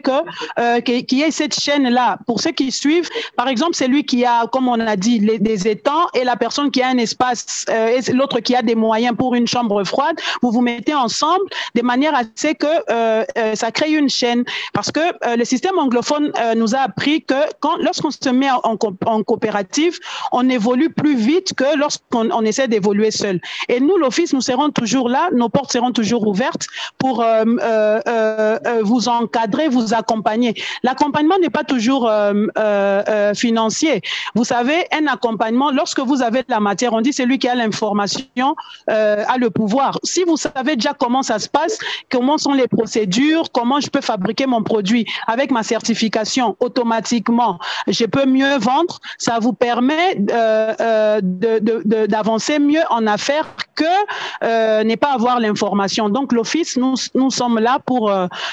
qu'il y ait cette chaîne-là. Pour ceux qui suivent, par exemple, celui qui a, comme on a dit, des étangs et la personne qui a un espace et l'autre qui a des moyens pour une chambre froide, vous vous mettez ensemble de manière à ce que ça crée une chaîne. Parce que le système anglophone nous a appris que lorsqu'on se met en coopérative, on évolue plus vite que lorsqu'on essaie d'évoluer seul. Et nous, l'Office, nous serons toujours là, nos portes seront toujours ouvertes pour vous encadrer, vous accompagner. L'accompagnement n'est pas toujours financier. Vous savez, un accompagnement, lorsque vous avez la matière, on dit celui qui a l'information a le pouvoir. Si vous savez déjà comment ça se passe, comment sont les procédures, comment je peux fabriquer mon produit avec ma certification automatiquement, je peux mieux vendre, ça vous permet d'avancer mieux en affaires que ne pas avoir l'information. Donc, l'Office, nous sommes là pour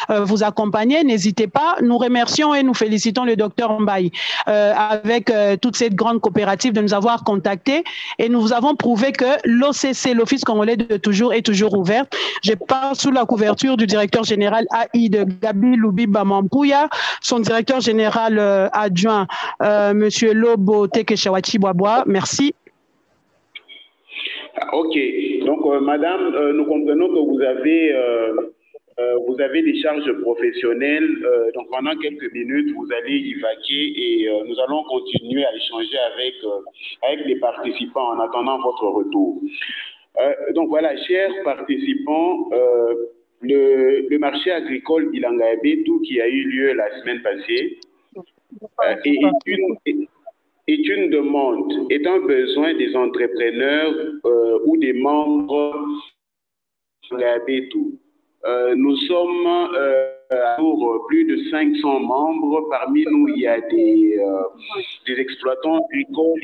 vous accompagner. N'hésitez pas. Nous remercions et nous félicitons le docteur Mbaye avec toute cette grande coopérative de nous avoir contactés et nous avons prouvé que l'OCC, l'Office congolais de toujours, est toujours ouvert. Je parle sous la couverture du directeur général AI de Gabi Loubiba Mampouya, son directeur général adjoint, Monsieur Lobo Tekeshawachi Boaboa. Merci. Ok. Donc, madame, nous comprenons que vous avez des charges professionnelles, donc pendant quelques minutes, vous allez y vaquer et nous allons continuer à échanger avec les participants en attendant votre retour. Donc voilà, chers participants, le marché agricole Bilanga Yabetou qui a eu lieu la semaine passée est une demande, est un besoin des entrepreneurs ou des membres de Bilanga Yabetou. Nous sommes pour plus de 500 membres. Parmi nous, il y a des exploitants agricoles.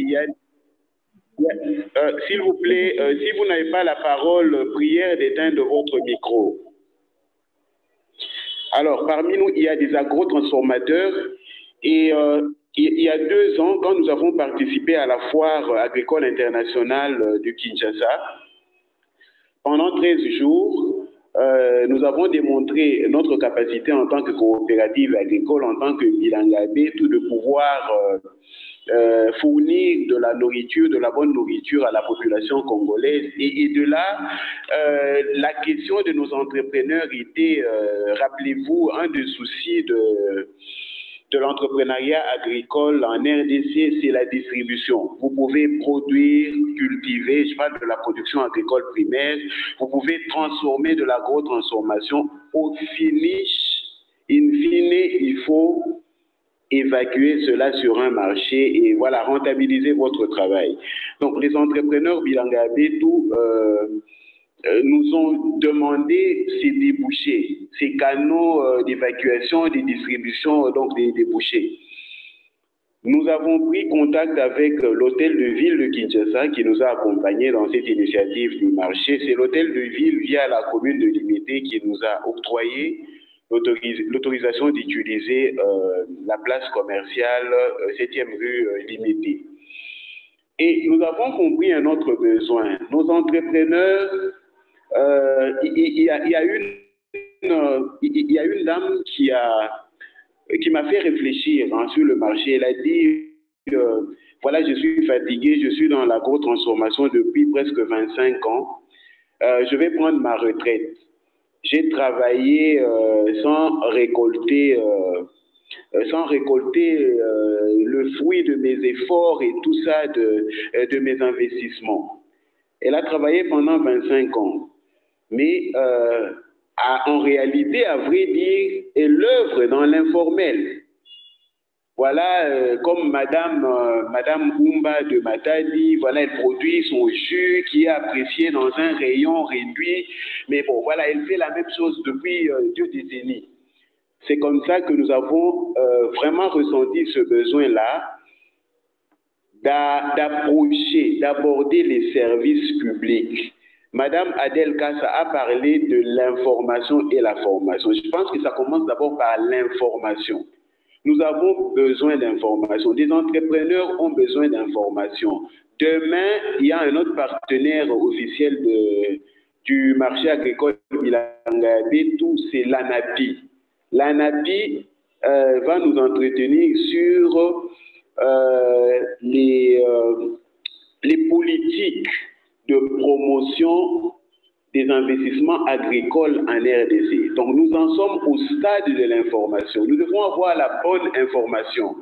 S'il vous plaît, si vous n'avez pas la parole, prière d'éteindre votre micro. Alors, parmi nous, il y a des agrotransformateurs. Et il y a 2 ans, quand nous avons participé à la foire agricole internationale de Kinshasa, pendant 13 jours, nous avons démontré notre capacité en tant que coopérative agricole, en tant que Bilanga Yabetou, de pouvoir fournir de la nourriture, de la bonne nourriture à la population congolaise. Et de là, la question de nos entrepreneurs était, rappelez-vous, un des soucis de l'entrepreneuriat agricole en RDC, c'est la distribution. Vous pouvez produire, cultiver, je parle de la production agricole primaire, vous pouvez transformer de l'agro-transformation. Au finish, in fine, il faut évacuer cela sur un marché et voilà, rentabiliser votre travail. Donc, les entrepreneurs Bilanga Yabetou nous ont demandé ces débouchés, ces canaux d'évacuation, de distribution, donc des débouchés. Nous avons pris contact avec l'hôtel de ville de Kinshasa qui nous a accompagnés dans cette initiative du marché. C'est l'hôtel de ville via la commune de Limité qui nous a octroyé l'autorisation d'utiliser la place commerciale 7e rue Limité. Et nous avons compris un autre besoin. Nos entrepreneurs, il y a une dame qui m'a fait réfléchir sur le marché. Elle a dit, voilà, je suis fatigué, je suis dans l'agro-transformation depuis presque 25 ans. Je vais prendre ma retraite. J'ai travaillé sans récolter le fruit de mes efforts et tout ça de mes investissements. Elle a travaillé pendant 25 ans. Mais en réalité, à vrai dire, elle œuvre dans l'informel. Voilà, comme Madame Oumba de Matadi, voilà, elle produit son jus qui est apprécié dans un rayon réduit. Mais bon, voilà, elle fait la même chose depuis 2 décennies. C'est comme ça que nous avons vraiment ressenti ce besoin-là d'approcher, d'aborder les services publics. Madame Adèle Kassa a parlé de l'information et la formation. Je pense que ça commence d'abord par l'information. Nous avons besoin d'information. Des entrepreneurs ont besoin d'information. Demain, il y a un autre partenaire officiel du marché agricole Bilanga Betu, c'est l'ANAPI. L'ANAPI va nous entretenir sur les politiques de promotion des investissements agricoles en RDC. Donc, nous en sommes au stade de l'information. Nous devons avoir la bonne information.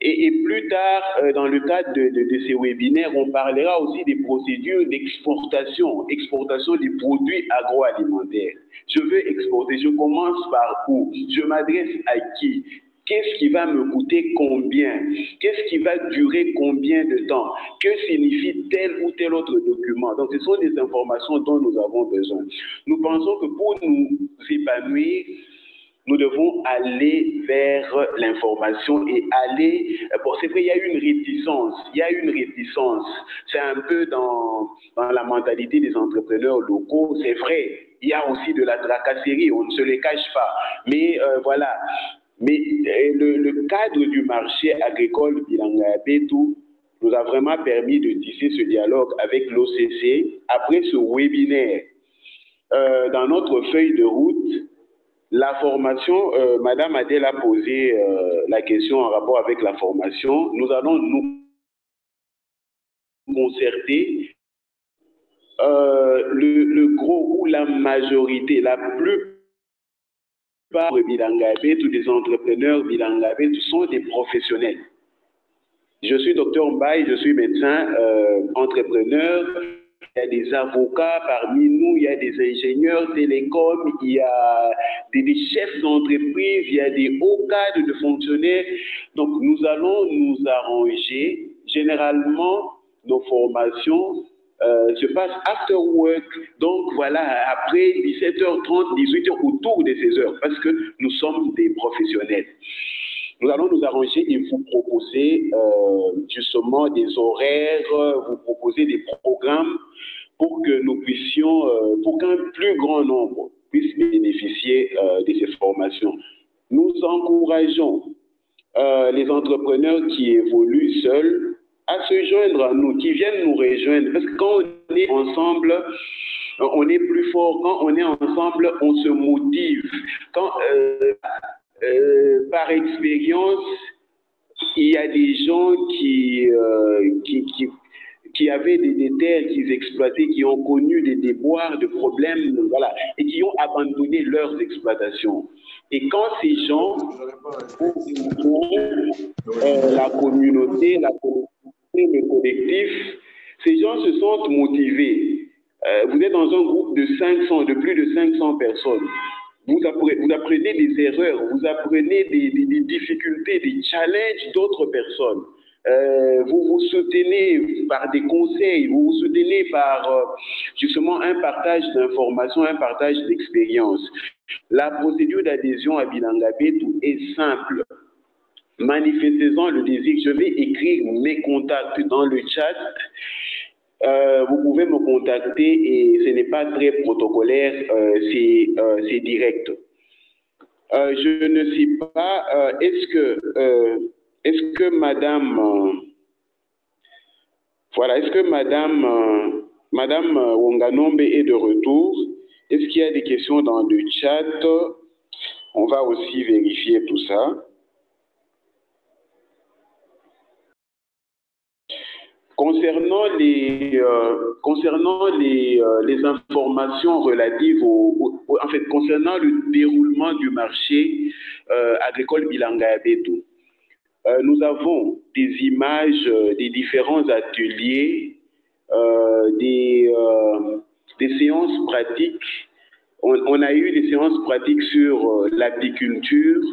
Et plus tard, dans le cadre de ces webinaires, on parlera aussi des procédures d'exportation, exportation des produits agroalimentaires. Je veux exporter, je commence par où? Je m'adresse à qui? Qu'est-ce qui va me coûter combien? Qu'est-ce qui va durer combien de temps? Que signifie tel ou tel autre document? Donc, ce sont des informations dont nous avons besoin. Nous pensons que pour nous épanouir, nous devons aller vers l'information et aller... Bon, c'est vrai, il y a une réticence. Il y a une réticence. C'est un peu dans la mentalité des entrepreneurs locaux. C'est vrai, il y a aussi de la tracasserie, on ne se les cache pas. Mais voilà... Mais le cadre du marché agricole Bilanga Betu nous a vraiment permis de tisser ce dialogue avec l'OCC. Après ce webinaire, dans notre feuille de route, la formation, Madame Adèle a posé la question en rapport avec la formation. Nous allons nous concerter. Le gros ou la majorité, la plupart Bilanga Betu, tous les entrepreneurs Bilanga Betu sont des professionnels. Je suis docteur Mbaye, je suis médecin, entrepreneur. Il y a des avocats parmi nous, il y a des ingénieurs télécoms, il y a des chefs d'entreprise, il y a des hauts cadres de fonctionnaires. Donc, nous allons nous arranger. Généralement, nos formations se passe after work, donc voilà, après 17h30, 18h, autour de 16h, parce que nous sommes des professionnels. Nous allons nous arranger et vous proposer justement des horaires, vous proposer des programmes pour que nous puissions, pour qu'un plus grand nombre puisse bénéficier de ces formations. Nous encourageons les entrepreneurs qui évoluent seuls à se joindre à nous, qui viennent nous rejoindre. Parce que quand on est ensemble, on est plus fort. Quand on est ensemble, on se motive. Quand, par expérience, il y a des gens qui avaient des terres qu'ils exploitaient, qui ont connu des déboires, des problèmes, voilà, et qui ont abandonné leurs exploitations. Et quand ces gens la communauté, le collectif, ces gens se sentent motivés. Vous êtes dans un groupe de plus de 500 personnes. Vous apprenez des erreurs, vous apprenez des difficultés, des challenges d'autres personnes. vous vous soutenez par des conseils, vous vous soutenez par justement un partage d'informations, un partage d'expériences. La procédure d'adhésion à Bilanga Betu est simple. Manifestez-en le désir. Je vais écrire mes contacts dans le chat. Vous pouvez me contacter et ce n'est pas très protocolaire, c'est direct. Je ne sais pas, est-ce que Madame, voilà, est-ce que Madame Wanganombe est de retour? Est-ce qu'il y a des questions dans le chat? On va aussi vérifier tout ça. Concernant les informations relatives en fait, concernant le déroulement du marché agricole Bilanga Betu, nous avons des images des différents ateliers, des séances pratiques. On a eu des séances pratiques sur l'apiculture,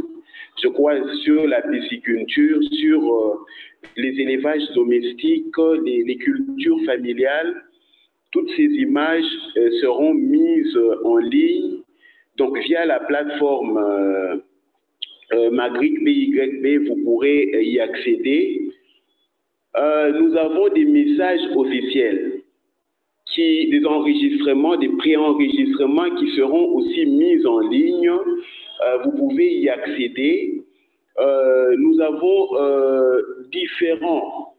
je crois sur la pisciculture, sur les élevages domestiques, les cultures familiales. Toutes ces images seront mises en ligne, donc via la plateforme Magric BYB, vous pourrez y accéder. Nous avons des messages officiels, des enregistrements, des pré-enregistrements qui seront aussi mis en ligne. Vous pouvez y accéder. Nous avons différents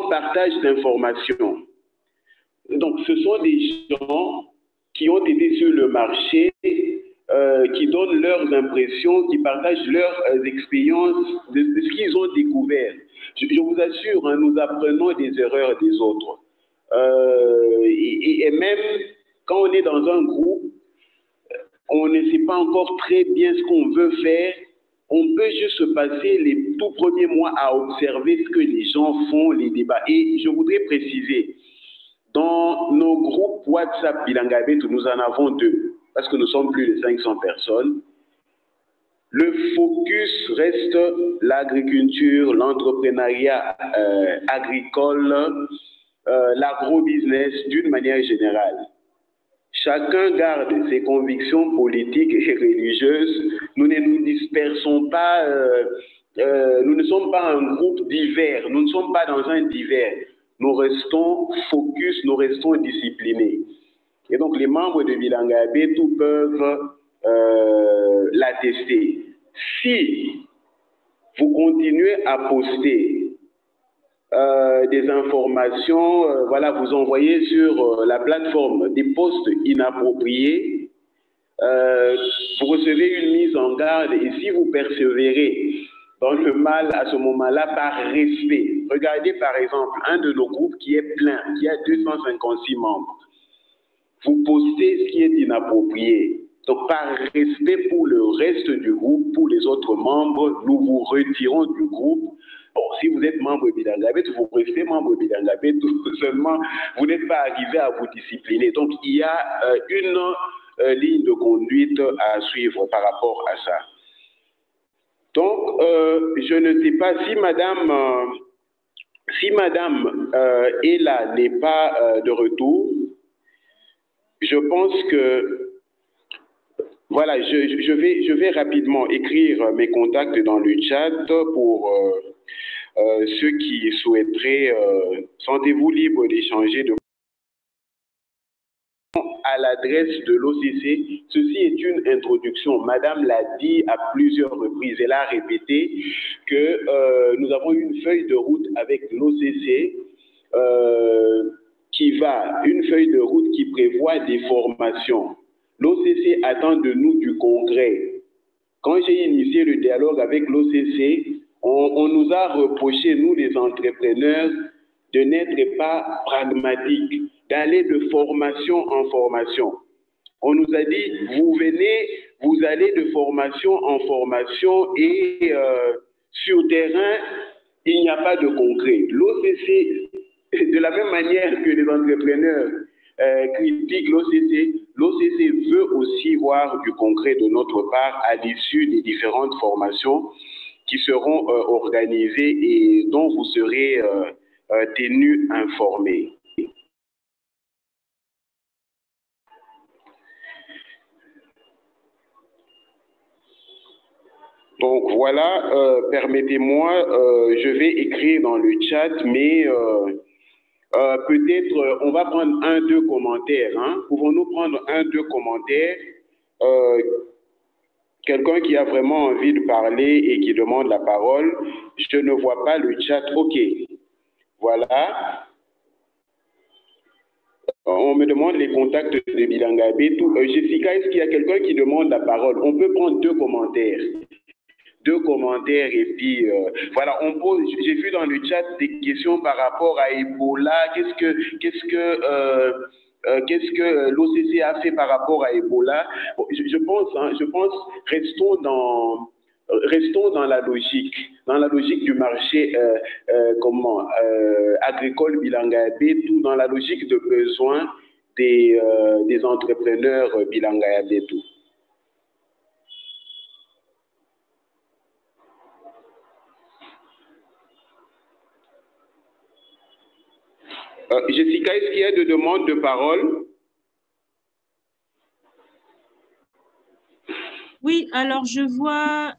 partages d'informations. Donc, ce sont des gens qui ont été sur le marché, qui donnent leurs impressions, qui partagent leurs expériences de ce qu'ils ont découvert. Je vous assure, hein, nous apprenons des erreurs des autres. Et même quand on est dans un groupe, on ne sait pas encore très bien ce qu'on veut faire. On peut juste se passer les tout premiers mois à observer ce que les gens font, les débats. Et je voudrais préciser, dans nos groupes WhatsApp Bilanga Betu, nous en avons 2, parce que nous sommes plus de 500 personnes. Le focus reste l'agriculture, l'entrepreneuriat agricole, l'agro-business d'une manière générale. Chacun garde ses convictions politiques et religieuses. Nous ne nous dispersons pas, nous ne sommes pas un groupe divers, nous ne sommes pas dans un divers. Nous restons focus, nous restons disciplinés. Et donc les membres de Bilanga Betu peuvent l'attester. Si vous continuez à poster des informations, voilà, vous envoyez sur la plateforme des posts inappropriés, vous recevez une mise en garde et si vous persévérez dans le mal à ce moment-là, par respect, regardez par exemple un de nos groupes qui est plein, qui a 256 membres, vous postez ce qui est inapproprié. Donc par respect pour le reste du groupe, pour les autres membres, nous vous retirons du groupe. Bon, si vous êtes membre de Bilanga Betu, vous restez membre de Bilanga Betu, seulement vous n'êtes pas arrivé à vous discipliner. Donc il y a une ligne de conduite à suivre par rapport à ça. Donc je ne sais pas si Madame Ella n'est pas de retour. Je pense que voilà, je vais rapidement écrire mes contacts dans le chat pour ceux qui souhaiteraient, sentez-vous libre d'échanger à l'adresse de l'OCC. Ceci est une introduction. Madame l'a dit à plusieurs reprises. Elle a répété que nous avons une feuille de route avec l'OCC une feuille de route qui prévoit des formations. L'OCC attend de nous du concret. Quand j'ai initié le dialogue avec l'OCC, on nous a reproché, nous les entrepreneurs, de n'être pas pragmatiques, d'aller de formation en formation. On nous a dit, vous allez de formation en formation et sur terrain, il n'y a pas de concret. L'OCC, de la même manière que les entrepreneurs critiquent l'OCC veut aussi voir du concret de notre part à l'issue des différentes formations qui seront organisées et dont vous serez tenus informés. Donc voilà, permettez-moi, je vais écrire dans le chat, mais peut-être on va prendre 1-2 commentaires. Hein? Pouvons-nous prendre 1-2 commentaires? Quelqu'un qui a vraiment envie de parler et qui demande la parole, je ne vois pas le chat. OK. Voilà. On me demande les contacts de Bilanga Betu. Jessica, est-ce qu'il y a quelqu'un qui demande la parole? On peut prendre 2 commentaires. 2 commentaires et puis voilà, on pose, j'ai vu dans le chat des questions par rapport à Ebola, qu'est-ce que l'OCC a fait par rapport à Ebola. Bon, je pense restons dans la logique du marché agricole Bilanga Betu, dans la logique de besoin des entrepreneurs Bilanga Betu. Jessica, est-ce qu'il y a de demandes de parole? Oui, alors je vois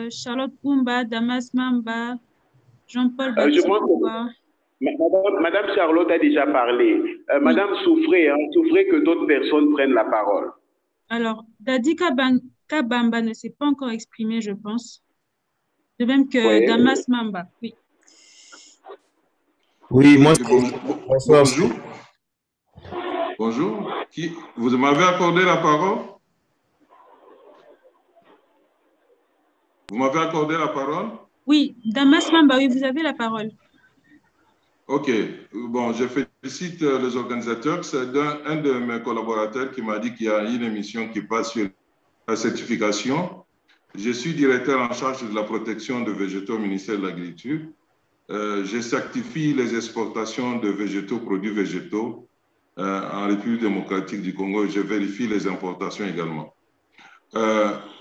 Charlotte Oumba, Damas Mamba, Jean-Paul Baptiste. Madame Charlotte a déjà parlé. Madame Souffré, souffrez que d'autres personnes prennent la parole. Alors, Dadi Kabamba ne s'est pas encore exprimé, je pense. De même que Damas Mamba, oui. Oui, moi, bonsoir. Bonjour. Bonjour. Vous m'avez accordé la parole? Vous m'avez accordé la parole? Oui, Damas Mamba, oui, vous avez la parole. OK. Bon, je félicite les organisateurs. C'est un de mes collaborateurs qui m'a dit qu'il y a une émission qui passe sur la certification. Je suis directeur en charge de la protection de végétaux au ministère de l'Agriculture. Je certifie les exportations de végétaux, produits végétaux en République démocratique du Congo. Je vérifie les importations également.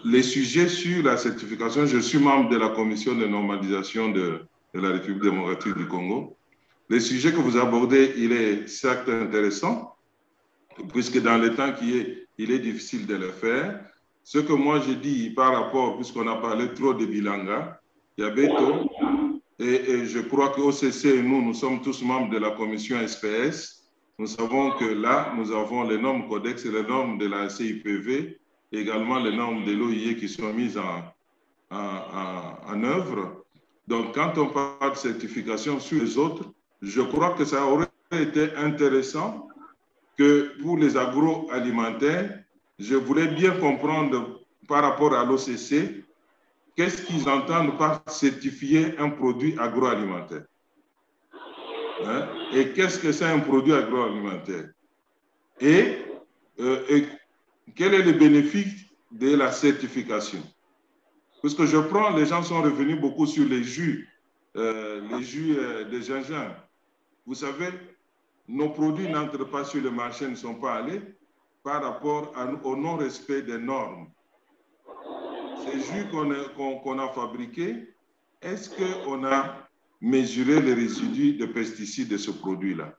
Les sujets sur la certification, je suis membre de la commission de normalisation de la République démocratique du Congo. Le sujet que vous abordez, il est certes intéressant, puisque dans le temps il est difficile de le faire. Ce que moi je dis par rapport, puisqu'on a parlé trop de Bilanga, Yabeto, et je crois qu'au CC et nous sommes tous membres de la commission SPS. Nous savons que là, nous avons les normes codex et les normes de la CIPV, également les normes de l'OIE qui sont mises en œuvre. Donc, quand on parle de certification sur les autres, je crois que ça aurait été intéressant que pour les agroalimentaires, je voulais bien comprendre par rapport à l'OCC, qu'est-ce qu'ils entendent par certifier un produit agroalimentaire? Hein? Et qu'est-ce que c'est un produit agroalimentaire? Et quel est le bénéfice de la certification? Parce que je prends, les gens sont revenus beaucoup sur les jus de gingembre. Vous savez, nos produits n'entrent pas sur le marché, ne sont pas allés par rapport au non-respect des normes. Ces jus qu'on a fabriqués, est-ce qu'on a mesuré les résidus de pesticides de ce produit-là?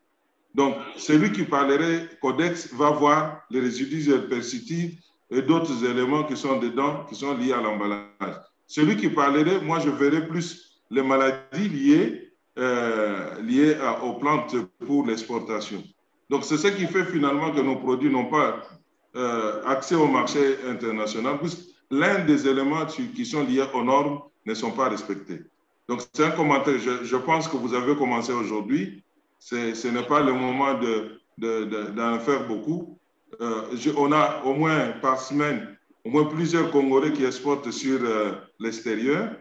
Donc, celui qui parlerait codex va voir les résidus de pesticides et d'autres éléments qui sont dedans, qui sont liés à l'emballage. Celui qui parlerait, moi, je verrais plus les maladies liées aux plantes pour l'exportation. Donc, c'est ce qui fait finalement que nos produits n'ont pas accès au marché international, puisque l'un des éléments qui sont liés aux normes ne sont pas respectés. Donc, c'est un commentaire. Je pense que vous avez commencé aujourd'hui. Ce n'est pas le moment d'en faire beaucoup. On a au moins par semaine, au moins plusieurs Congolais qui exportent sur l'extérieur.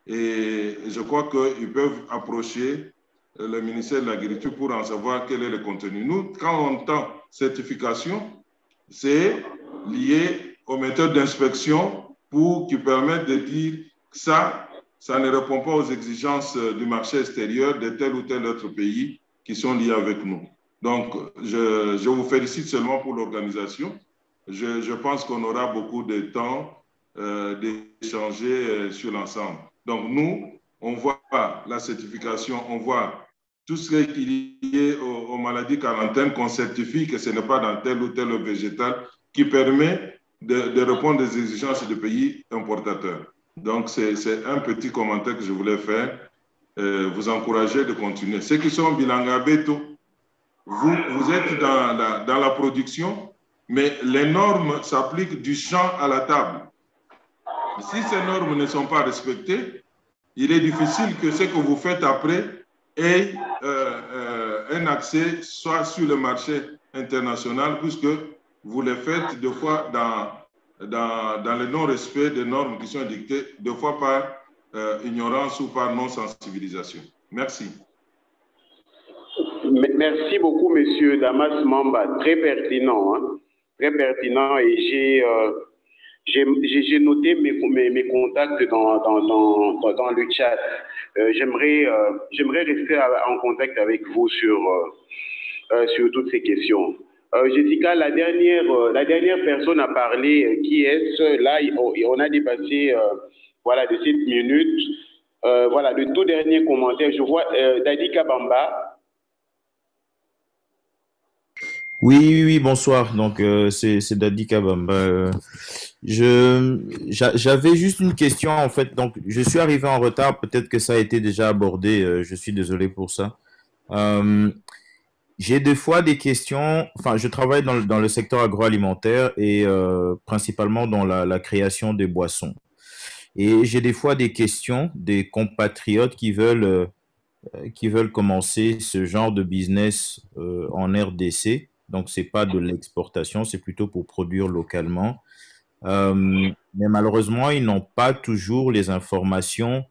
Et je crois qu'ils peuvent approcher le ministère de l'Agriculture pour en savoir quel est le contenu. Nous, quand on entend certification, c'est lié aux méthodes d'inspection qui permettent de dire que ça ne répond pas aux exigences du marché extérieur de tel ou tel autre pays qui sont liés avec nous. Donc, je vous félicite seulement pour l'organisation. Je pense qu'on aura beaucoup de temps d'échanger sur l'ensemble. Donc, nous, on voit la certification, on voit tout ce qui est lié aux maladies quarantaines qu'on certifie que ce n'est pas dans tel ou tel végétal qui permet de répondre aux exigences des pays importateurs. Donc, c'est un petit commentaire que je voulais faire. Vous encourager de continuer. Ceux qui sont Bilanga Beto, vous êtes dans la production, mais les normes s'appliquent du champ à la table. Si ces normes ne sont pas respectées, il est difficile que ce que vous faites après ait un accès soit sur le marché international, puisque vous les faites deux fois dans le non-respect des normes qui sont dictées, deux fois par ignorance ou par non-sensibilisation. Merci. Merci beaucoup, Monsieur Damas Mamba. Très pertinent, hein? Très pertinent. Et j'ai noté mes contacts dans le chat. J'aimerais rester en contact avec vous sur toutes ces questions. Jessica, la dernière personne à parler, qui est-ce? Là, on a dépassé voilà, de 7 minutes. Voilà, le tout dernier commentaire. Je vois Dadi Kabamba. Oui, bonsoir. Donc, c'est Dadi Kabamba. J'avais juste une question, en fait. Donc, je suis arrivé en retard. Peut-être que ça a été déjà abordé. Je suis désolé pour ça. J'ai des fois des questions. Enfin, je travaille dans le secteur agroalimentaire et principalement dans la création des boissons. Et j'ai des fois des questions des compatriotes qui veulent commencer ce genre de business en RDC. Donc, ce n'est pas de l'exportation, c'est plutôt pour produire localement. Mais malheureusement, ils n'ont pas toujours les informations,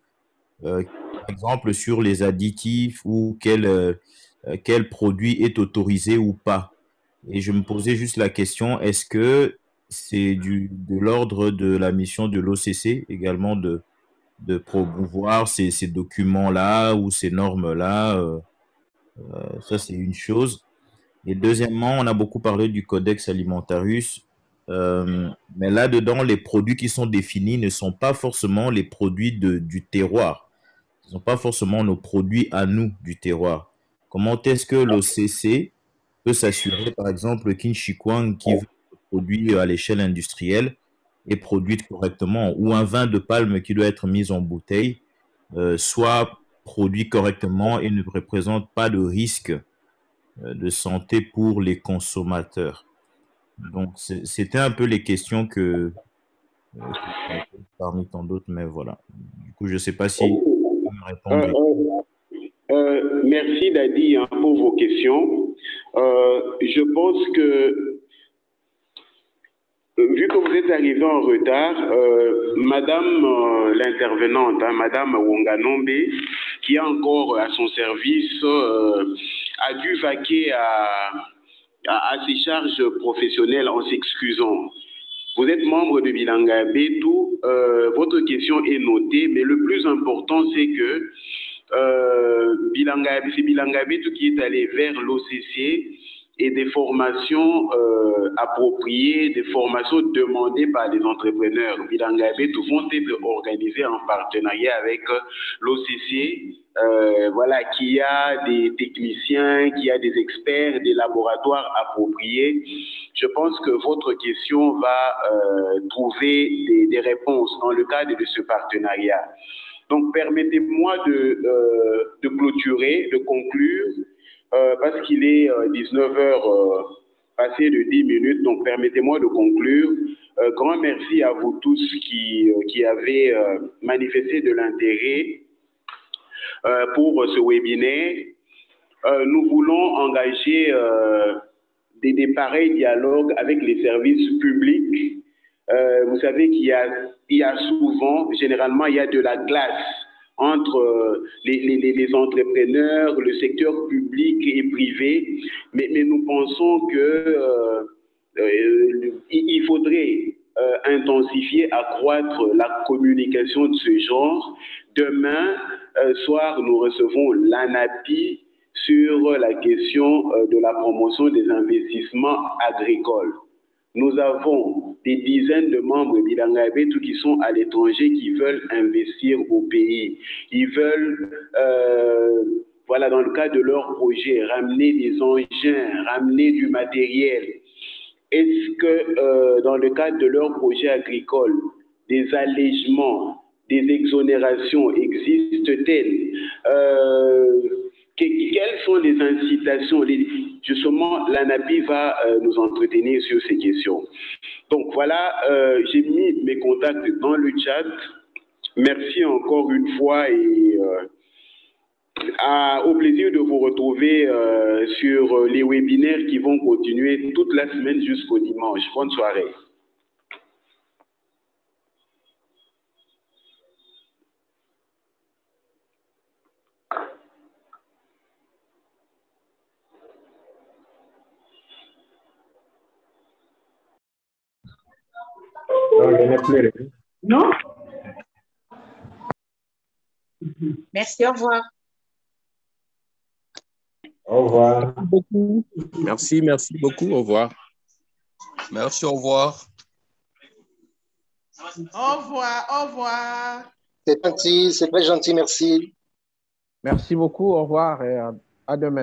par exemple, sur les additifs ou quel produit est autorisé ou pas. Et je me posais juste la question, est-ce que c'est de l'ordre de la mission de l'OCC également de promouvoir ces documents-là ou ces normes-là? Ça, c'est une chose. Et deuxièmement, on a beaucoup parlé du Codex Alimentarius, mais là-dedans, les produits qui sont définis ne sont pas forcément les produits du terroir. Ce ne sont pas forcément nos produits à nous du terroir. Comment est-ce que l'OCC peut s'assurer, par exemple, qu'une chikwang qui veut produire à l'échelle industrielle est produite correctement, ou un vin de palme qui doit être mis en bouteille soit produit correctement et ne représente pas de risque de santé pour les consommateurs. Donc, c'était un peu les questions que parmi tant d'autres, mais voilà. Du coup, je ne sais pas si vous pouvez me répondre. Merci, Dadi, hein, pour vos questions. Je pense que, vu que vous êtes arrivé en retard, Madame l'intervenante, hein, Madame Wanganombe, qui est encore à son service, a dû vaquer à ses charges professionnelles en s'excusant. Vous êtes membre de Bilanga Betu, votre question est notée, mais le plus important, c'est que c'est Bilanga Betu qui est allé vers l'OCC et des formations appropriées, des formations demandées par les entrepreneurs. Bilanga Betu vont être organisées en partenariat avec l'OCC, voilà, qui a des techniciens, qui a des experts, des laboratoires appropriés. Je pense que votre question va trouver des réponses dans le cadre de ce partenariat. Donc, permettez-moi de clôturer, de conclure, parce qu'il est 19h passé de 10 minutes, donc permettez-moi de conclure. Grand merci à vous tous qui avez manifesté de l'intérêt pour ce webinaire. Nous voulons engager des pareils dialogues avec les services publics. Vous savez qu'il y a souvent, généralement, il y a de la glace entre les entrepreneurs, le secteur public et privé, mais nous pensons qu'il faudrait intensifier, accroître la communication de ce genre. Demain soir, nous recevons l'ANAPI sur la question de la promotion des investissements agricoles. Nous avons des dizaines de membres Bilanga Betu qui sont à l'étranger, qui veulent investir au pays. Ils veulent, voilà, dans le cadre de leur projet, ramener des engins, ramener du matériel. Est-ce que dans le cadre de leur projet agricole, des allègements, des exonérations existent-elles? Quelles sont les incitations? Justement, l'ANAPI va nous entretenir sur ces questions. Donc voilà, j'ai mis mes contacts dans le chat. Merci encore une fois et au plaisir de vous retrouver sur les webinaires qui vont continuer toute la semaine jusqu'au dimanche. Bonne soirée. Non? Merci, au revoir. Au revoir. Merci beaucoup. Au revoir. Merci, au revoir. Au revoir, au revoir. C'est gentil, c'est très gentil, merci. Merci beaucoup, au revoir et à demain.